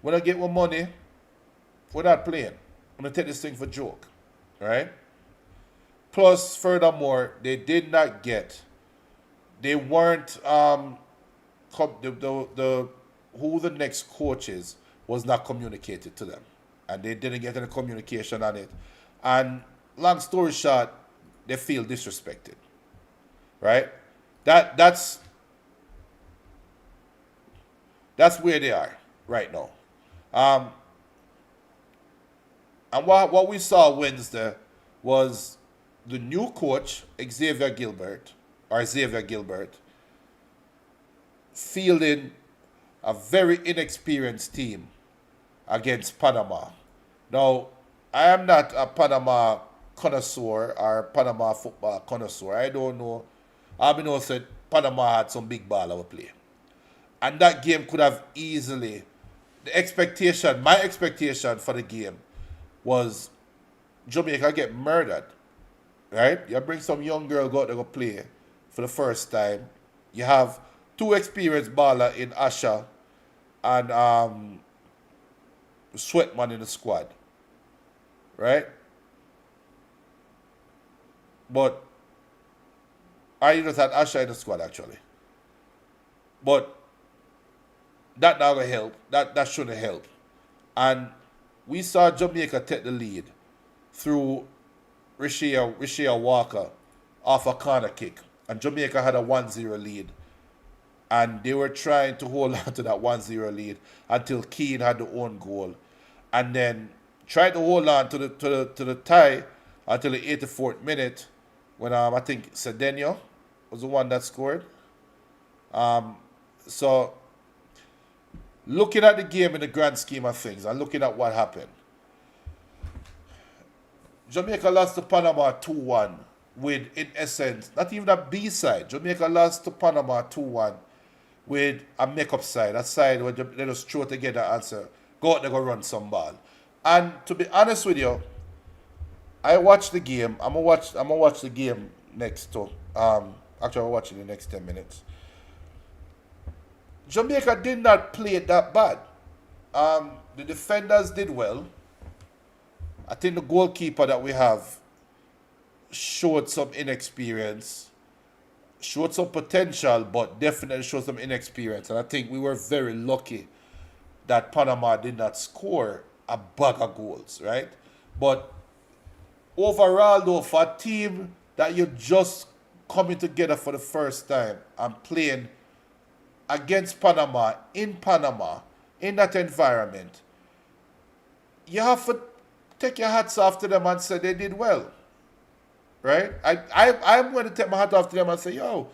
when I get more money, we're not playing. I'm going to take this thing for a joke. Right? Plus, furthermore, they weren't, who the next coach is was not communicated to them. And they didn't get any communication on it. And long story short, they feel disrespected. Right? That's where they are right now. And what we saw Wednesday was the new coach, Xavier Gilbert, fielding a very inexperienced team against Panama Now, I am not a Panama connoisseur or Panama football connoisseur. I don't know. I know said Panama had some big ball I would play. And that game could have easily my expectation for the game was Jamaica get murdered. Right? You bring some young girl go out there go play for the first time. You have two experienced baller in Asha and Sweatman in the squad. Right? But I just had Asha in the squad actually. But that not gonna help. That shouldn't help. And we saw Jamaica take the lead through Rishia Walker off a corner kick. And Jamaica had a 1-0 lead. And they were trying to hold on to that 1-0 lead until Keane had the own goal. And then tried to hold on to the tie until the 84th minute when I think Cedeno was the one that scored. So looking at the game in the grand scheme of things and looking at what happened, Jamaica lost to Panama 2-1 with, in essence, not even a B side. Jamaica lost to Panama 2-1 with a make-up side, a side where they just throw together and say, go out there, go run some ball. And to be honest with you, I watched the game. I'm gonna watch the game next to actually I'm watching the next 10 minutes. Jamaica did not play it that bad. The defenders did well. I think the goalkeeper that we have showed some inexperience, showed some potential, but definitely showed some inexperience. And I think we were very lucky that Panama did not score a bag of goals, right? But overall, though, for a team that you're just coming together for the first time and playing against Panama, in that environment, you have to take your hats off to them and say they did well. Right? I'm going to take my hat off to them and say, yo,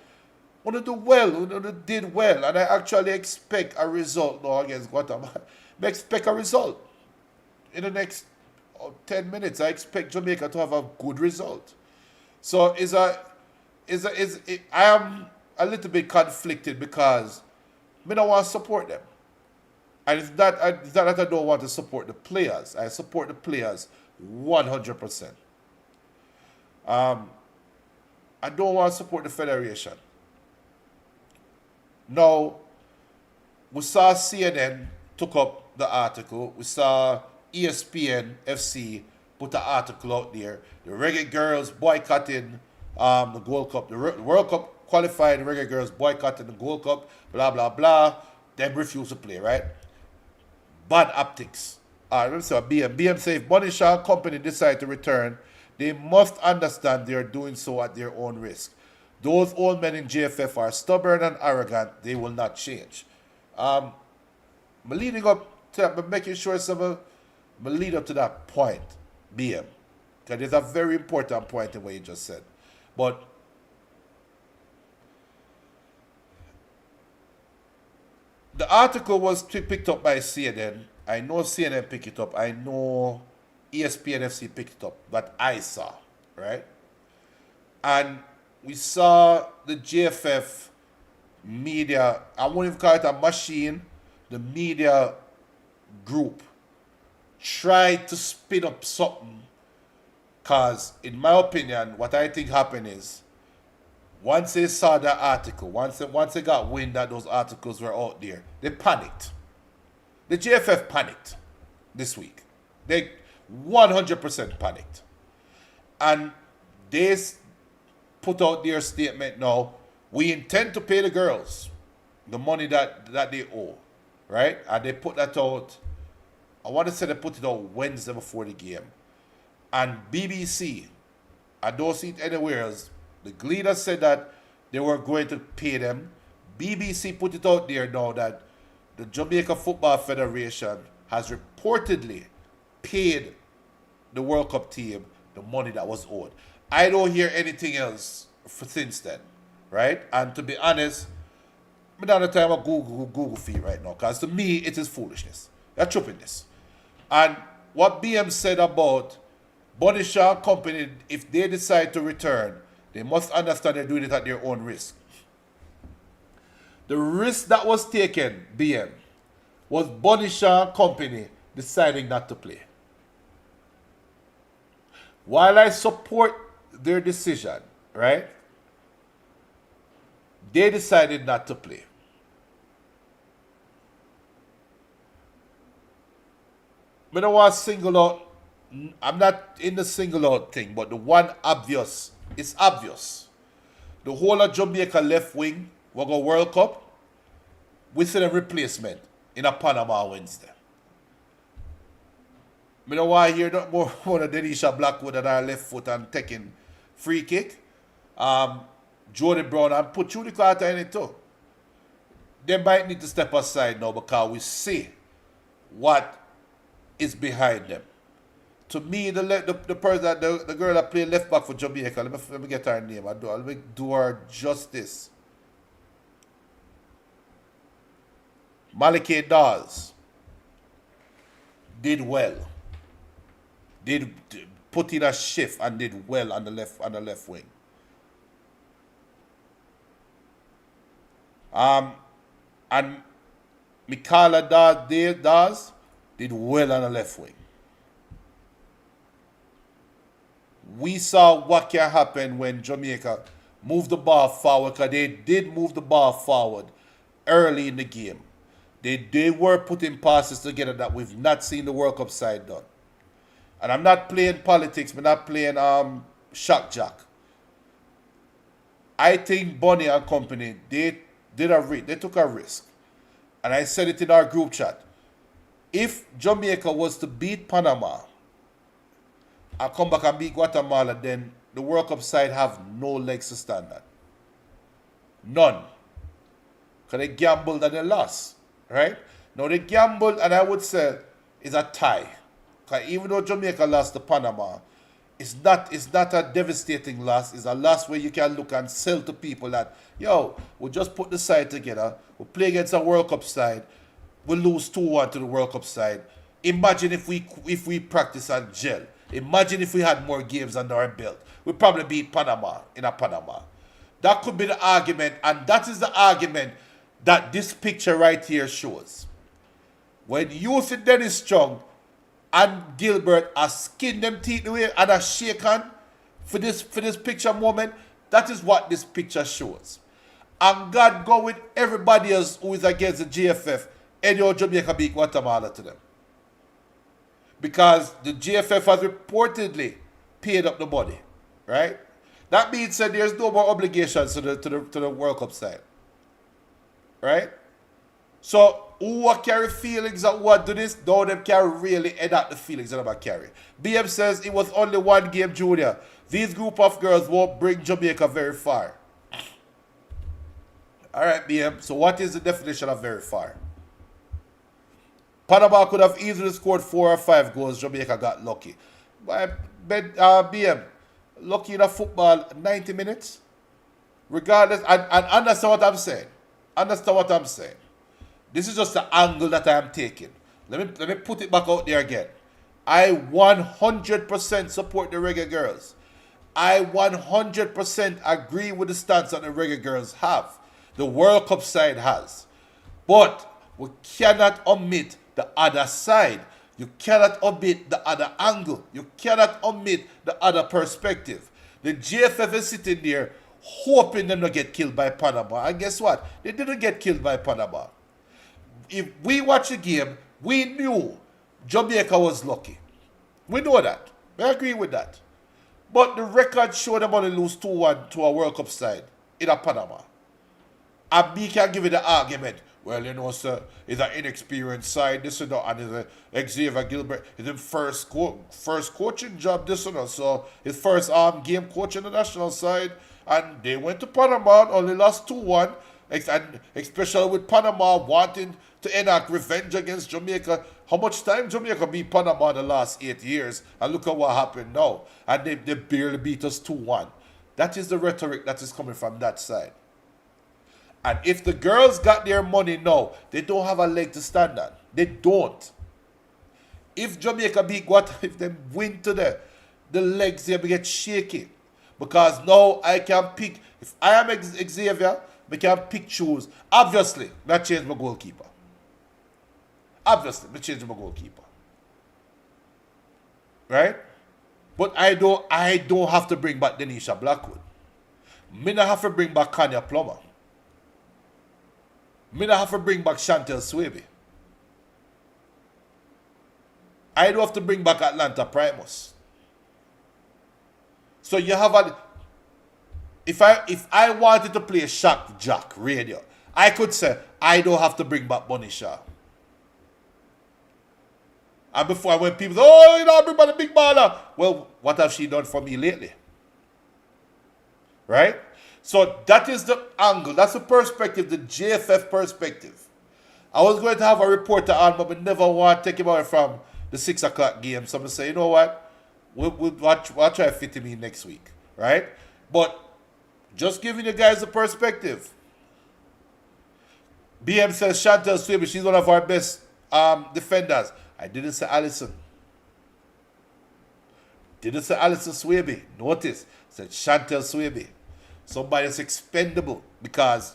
want to do well, did well. And I actually expect a result now against Guatemala. I expect a result. In the next 10 minutes, I expect Jamaica to have a good result. So I am a little bit conflicted because I don't want to support them. And it's not that I don't want to support the players. I support the players 100%. I don't want to support the federation. Now, we saw CNN took up the article. We saw ESPN FC put the article out there. The Reggae Girls boycotting the Gold Cup. The World Cup qualified the Reggae Girls boycotting the Gold Cup. Blah, blah, blah. Them refuse to play, right? Bad optics. Let's see, BM say if Bonnie Shaw Company decide to return, they must understand they are doing so at their own risk. Those old men in JFF are stubborn and arrogant. They will not change. I'm leading up to that, but making sure I'm lead up to that point, BM. Because there's a very important point in what you just said. But the article was picked up by CNN. I know CNN picked it up. I know ESPN FC picked it up. But I saw, right? And we saw the JFF media, I won't even call it a machine, the media group tried to spin up something. Because, in my opinion, what I think happened is, once they saw that article, once they got wind that those articles were out there, they panicked. The JFF panicked this week. They 100% panicked. And they put out their statement now, we intend to pay the girls the money that they owe, right? And they put that out, I want to say they put it out Wednesday before the game. And BBC, I don't see it anywhere else, the Gleaner said that they were going to pay them. BBC put it out there now that the Jamaica Football Federation has reportedly paid the World Cup team the money that was owed. I don't hear anything else since then, right? And to be honest, I'm not the time of Google feed right now, because to me it is foolishness. They're tripping this. And what BM said about Bonishaw Company, if they decide to return, they must understand they're doing it at their own risk. The risk that was taken, BM, was Bonishaw Company deciding not to play. While I support their decision, right? They decided not to play. I don't want to single out. I'm not in the single out thing, but the one obvious, it's obvious. The whole of Jamaica left wing will go World Cup with a replacement in a Panama Wednesday. I don't want to hear no more of Denisha Blackwood and our left foot and taking free kick. Jody Brown and put Judy Carter in it too. They might need to step aside now because we see what is behind them. To me, the person, the girl that played left back for Jamaica, let me get her name. Let me do her justice. Malike Dawes did well. Did put in a shift and did well on the left wing. And Mikala Dawes did well on the left wing. We saw what can happen when Jamaica moved the ball forward, because they did move the ball forward early in the game. They were putting passes together that we've not seen the World Cup side done. And I'm not playing politics, I'm not playing shock jack. I think Bonnie and company, they took a risk. And I said it in our group chat. If Jamaica was to beat Panama and come back and beat Guatemala, then the World Cup side have no legs to stand on. None. Because they gambled and they lost. Right? Now they gambled, and I would say it's a tie. Because even though Jamaica lost to Panama, it's not a devastating loss. It's a loss where you can look and sell to people that, yo, we'll just put the side together. We'll play against a World Cup side. We'll lose 2-1 to the World Cup side. Imagine if we practice and gel. Imagine if we had more games under our belt. We'd probably beat Panama in a Panama. That could be the argument, and that is the argument that this picture right here shows. When you see Dennis Strong and Gilbert are skin them teeth away and are shaken for this picture moment, that is what this picture shows. And God go with everybody else who is against the GFF, and your Jamaica beat Guatemala to them. Because the GFF has reportedly paid up the money, right? That being said, there's no more obligations to the World Cup side. Right? So, who carry feelings of what do this? No, them carry really enact the feelings that about carry. BM says it was only one game, Junior. These group of girls won't bring Jamaica very far. Alright, BM. So, what is the definition of very far? Panama could have easily scored 4 or 5 goals. Jamaica got lucky. But BM, lucky in a football 90 minutes? Regardless, and understand what I'm saying. Understand what I'm saying. This is just the angle that I am taking. Let me put it back out there again. I 100% support the Reggae Girls. I 100% agree with the stance that the Reggae Girls have. The World Cup side has. But we cannot omit the other side. You cannot omit the other angle. You cannot omit the other perspective. The GFF is sitting there hoping them to get killed by Panama. And guess what? They didn't get killed by Panama. If we watch the game, we knew Jamaica was lucky. We know that. I agree with that. But the record showed them only lose 2-1 to a World Cup side in a Panama. And me can give you the argument, well, you know, sir, it's an inexperienced side, this and that, and it's Xavier Gilbert, it's his first coaching job, this and that, so his first game coaching the national side. And they went to Panama, only lost 2-1, and especially with Panama wanting to enact revenge against Jamaica. How much time Jamaica beat Panama in the last 8 years? And look at what happened now. And they barely beat us 2-1. That is the rhetoric that is coming from that side. And if the girls got their money now, they don't have a leg to stand on. They don't. If Jamaica beat Guatemala, if they win today, the legs here get shaky. Because now I can pick, if I am Xavier, I can pick choose. Obviously, I change my goalkeeper. Obviously, I change my goalkeeper. Right? But I don't have to bring back Denisha Blackwood. Me not have to bring back Kanya Plummer. Me not have to bring back Chantel Swaby. I don't have to bring back Atlanta Primus. So you have a, if I wanted to play Shock Jack radio, I could say I don't have to bring back Bonnie Shaw. And before when people say, oh, you know, bring back the big baller. Well, what have she done for me lately? Right? So that is the angle. That's the perspective, the JFF perspective. I was going to have a reporter on, but we never want to take him away from the 6 o'clock game. So I'm going to say, you know what? We'll try to fit him in next week. Right? But just giving you guys a perspective. BM says Chantel Swaby, she's one of our best defenders. I didn't say Allison. Didn't say Allison Swaby. Notice, said Chantel Swaby. Somebody that's expendable because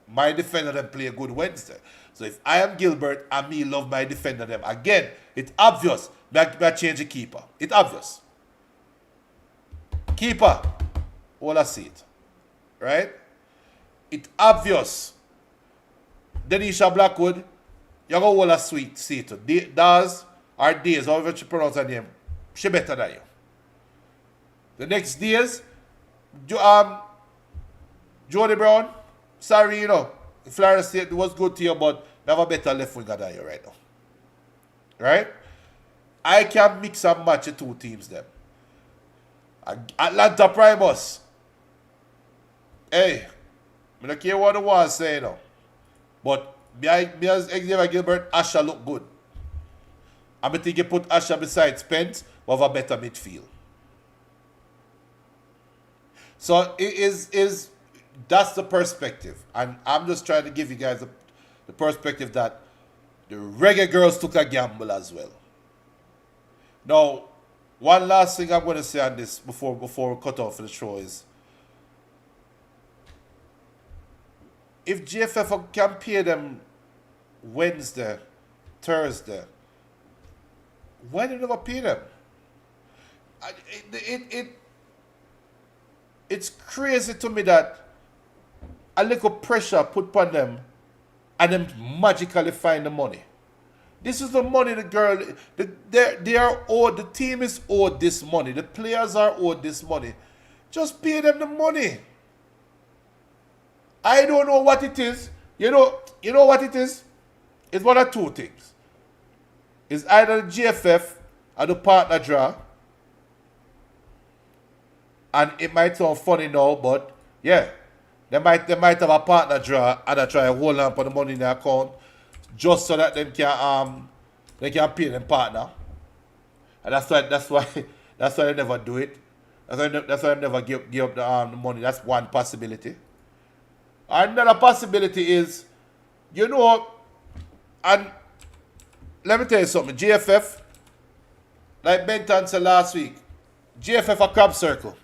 my defender them play a good Wednesday. So if I am Gilbert and me love my defender them, again, it's obvious that I change the keeper. It's obvious. Keeper, all I see it. Right? It's obvious. Denisha Blackwood, you're going to hold a sweet seat. Daz or Days, however you pronounce her name, she better than you. The next Days, Jody Brown, sorry, you know, Florida State was good to you, but they have a better left winger than you right now. Right? I can mix and match the two teams them. Atlanta Primus. Hey, I don't care what the one say, you know. But me as Xavier Gilbert, Asha look good. I think you put Asha beside Spence, we have a better midfield. So it is that's the perspective. And I'm just trying to give you guys the perspective that the Reggae Girls took a gamble as well. Now, one last thing I'm going to say on this before we cut off the show is, if GFF can pay them Wednesday, Thursday, why do you never pay them? It's crazy to me that a little pressure put upon them and them magically find the money. This is the money the girl, they are owed, the team is owed this money, the players are owed this money. Just pay them the money. I don't know what it is. You know what it is? It's one of two things. It's either the GFF or the partner draw. And it might sound funny now, but yeah. They might have a partner draw and they try to hold on for the money in their account just so that they can pay them partner. And that's why they never do it. That's why they never give up the money. That's one possibility. Another possibility is, and let me tell you something, GFF, like Benton said last week, GFF a crab circle.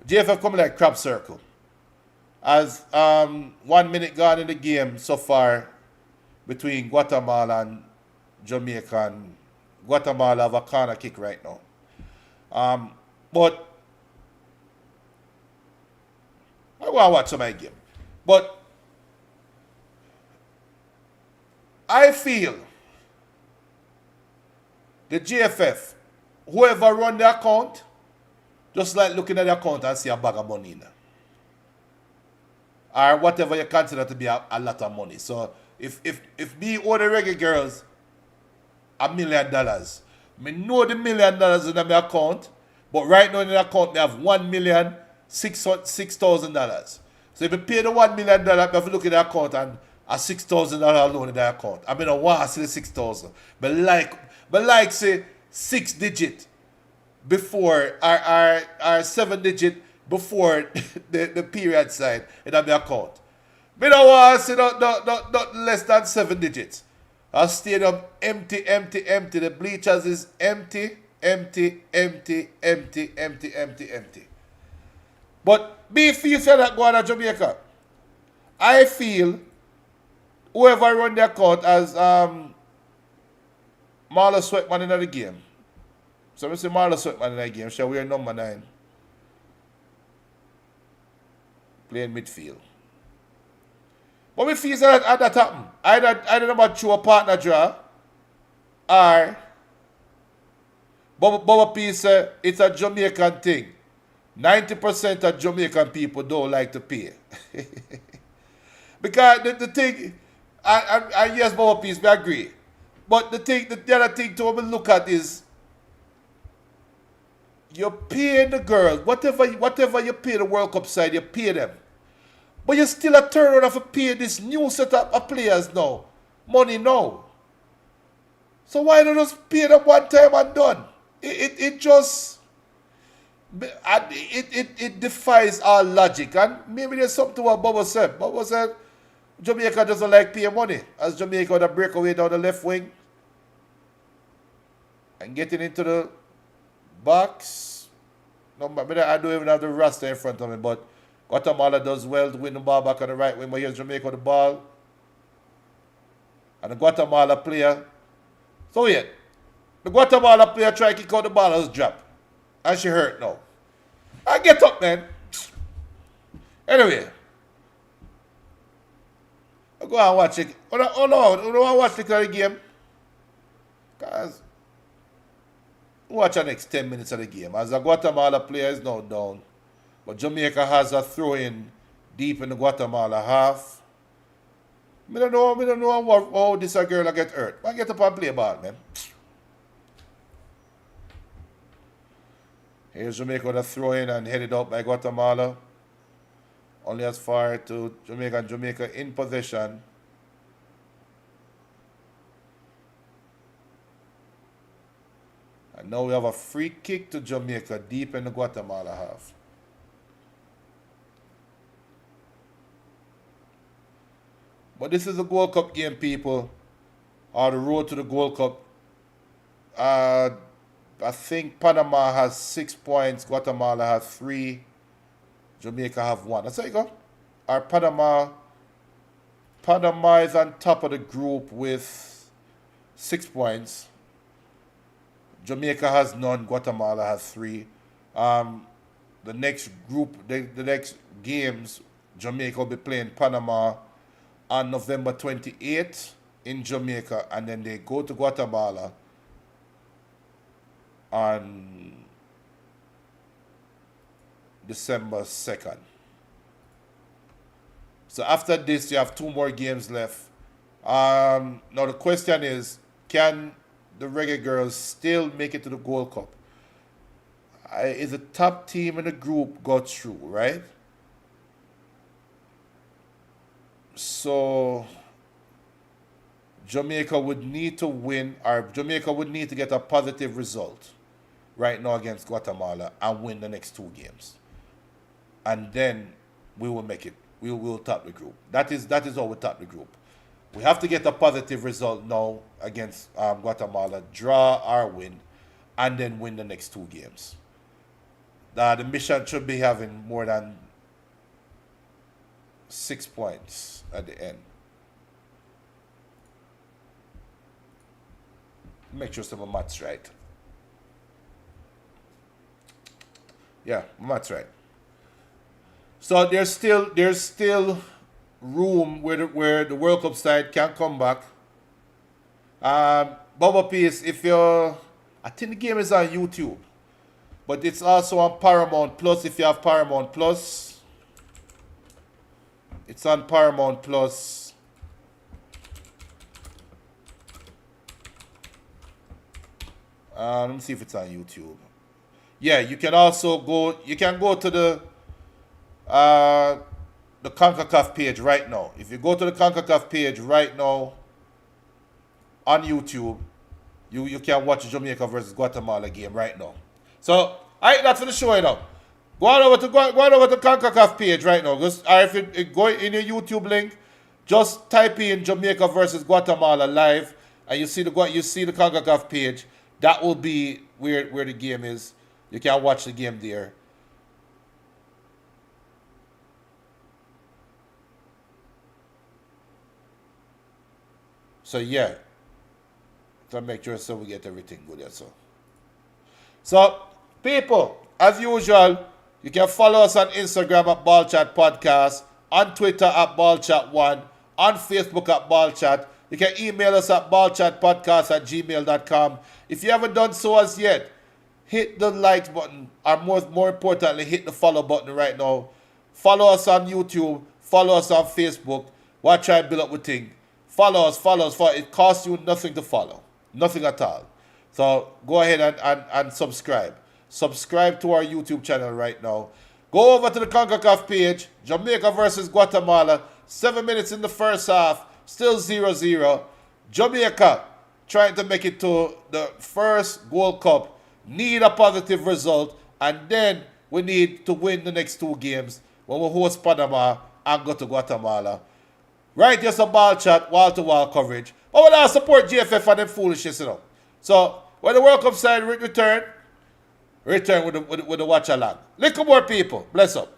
GFF coming like crab circle. As 1 minute gone in the game so far between Guatemala and Jamaica, and Guatemala have a corner kick right now. But I want to watch some of my game. But I feel the GFF, whoever run the account, just like looking at the account and see a bag of money in there. Or whatever you consider to be a lot of money. So if me owe the Reggae Girls $1 million, me know the $1 million in my account, but right now in the account, I have $1,600,000. So if you pay the $1 million, I have to look at the account and a $6,000 loan in the account. I mean, I want to see the 6,000. But like say 6 digit before or 7 digit before the period side in my account. I don't want to see not less than 7 digits. Our stadium empty, empty, empty. The bleachers is empty, empty, empty, empty, empty, empty, empty. But be feel say that go on to Jamaica. I feel whoever run their account as Marlon Sweatman in the game. So I say Marlon Sweatman in the game. Shall we are number 9. Playing midfield. But we feel that at that happen. Either number 2 a partner draw or Bubba P said it's a Jamaican thing. 90% of Jamaican people don't like to pay. Because the thing, I yes, Bubba P, I agree. But the other thing to look at is you're paying the girls, whatever you pay the World Cup side, you pay them. But you still a turn around to pay this new set of players now. Money now. So why not just pay them one time and done? It just it defies our logic. And maybe there's something to what Bubba said. Bubba said Jamaica doesn't like paying money. As Jamaica would break away down the left wing and getting into the box. No, I don't even have the roster in front of me, but Guatemala does well to win the ball back on the right wing, but here's Jamaica with the ball. And the Guatemala player. So yeah, the Guatemala player try to kick out the ball as drop. And she hurt now. I get up, man. Anyway. I'll go and watch it. Oh no, I don't want to watch the game. Because watch the next 10 minutes of the game. As the Guatemala player is now down. But Jamaica has a throw in deep in the Guatemala half. I don't know how this girl will get hurt. But get up and play ball, man. Here's Jamaica with a throw in and headed out by Guatemala. Only as far to Jamaica, and Jamaica in possession. And now we have a free kick to Jamaica deep in the Guatemala half. But this is a Gold Cup game, people. Or the road to the Gold Cup. I think Panama has 6 points. Guatemala has 3. Jamaica have 1. That's how you go. Our Panama is on top of the group with 6 points. Jamaica has none. Guatemala has 3. The next group, the next games, Jamaica will be playing Panama on November 28th in Jamaica, and then they go to Guatemala on December 2nd. So after this, you have 2 more games left. Now the question is, can the Reggae Girls still make it to the Gold Cup? Is the top team in the group got through, right? So Jamaica would need to win, or Jamaica would need to get a positive result right now against Guatemala and win the next 2 games. And then we will make it. We will top the group. That is how we top the group. We have to get a positive result now against Guatemala, draw or win, and then win the next 2 games. The mission should be having more than 6 points at the end. Make sure some maths right. Yeah, maths right. So there's still room where the World Cup side can come back. Bubba Peace, I think the game is on YouTube, but it's also on Paramount Plus. If you have Paramount Plus, it's on Paramount Plus. Let me see if it's on YouTube. Yeah, you can also go. You can go to the CONCACAF page right now. If you go to the CONCACAF page right now on YouTube, you can watch Jamaica versus Guatemala game right now. So, alright, that's for the show right now. Go on over to CONCACAF page right now. Just, or if you go in your YouTube link, just type in Jamaica versus Guatemala live, and you see the CONCACAF page, that will be where the game is. You can watch the game there. So yeah, to make sure so we get everything good. That's all. So people, as usual, you can follow us on Instagram at Ballchat Podcast, on Twitter at Ballchat1, on Facebook at Ballchat. You can email us at ballchatpodcast@gmail.com. If you haven't done so as yet, hit the like button, or more importantly, hit the follow button right now. Follow us on YouTube, follow us on Facebook. Watch try and build up with thing. Follow us. It costs you nothing to follow. Nothing at all. So go ahead and subscribe. Subscribe to our YouTube channel right now. Go over to the CONCACAF page. Jamaica versus Guatemala. 7 minutes in the first half. Still 0-0. Jamaica trying to make it to the first Gold Cup. Need a positive result. And then we need to win the next 2 games when we host Panama and go to Guatemala. Right, here's a ball chat, wall-to-wall coverage. But we don't support GFF and them foolishness, So, when the World Cup side return with the watch along. Little more people. Bless up.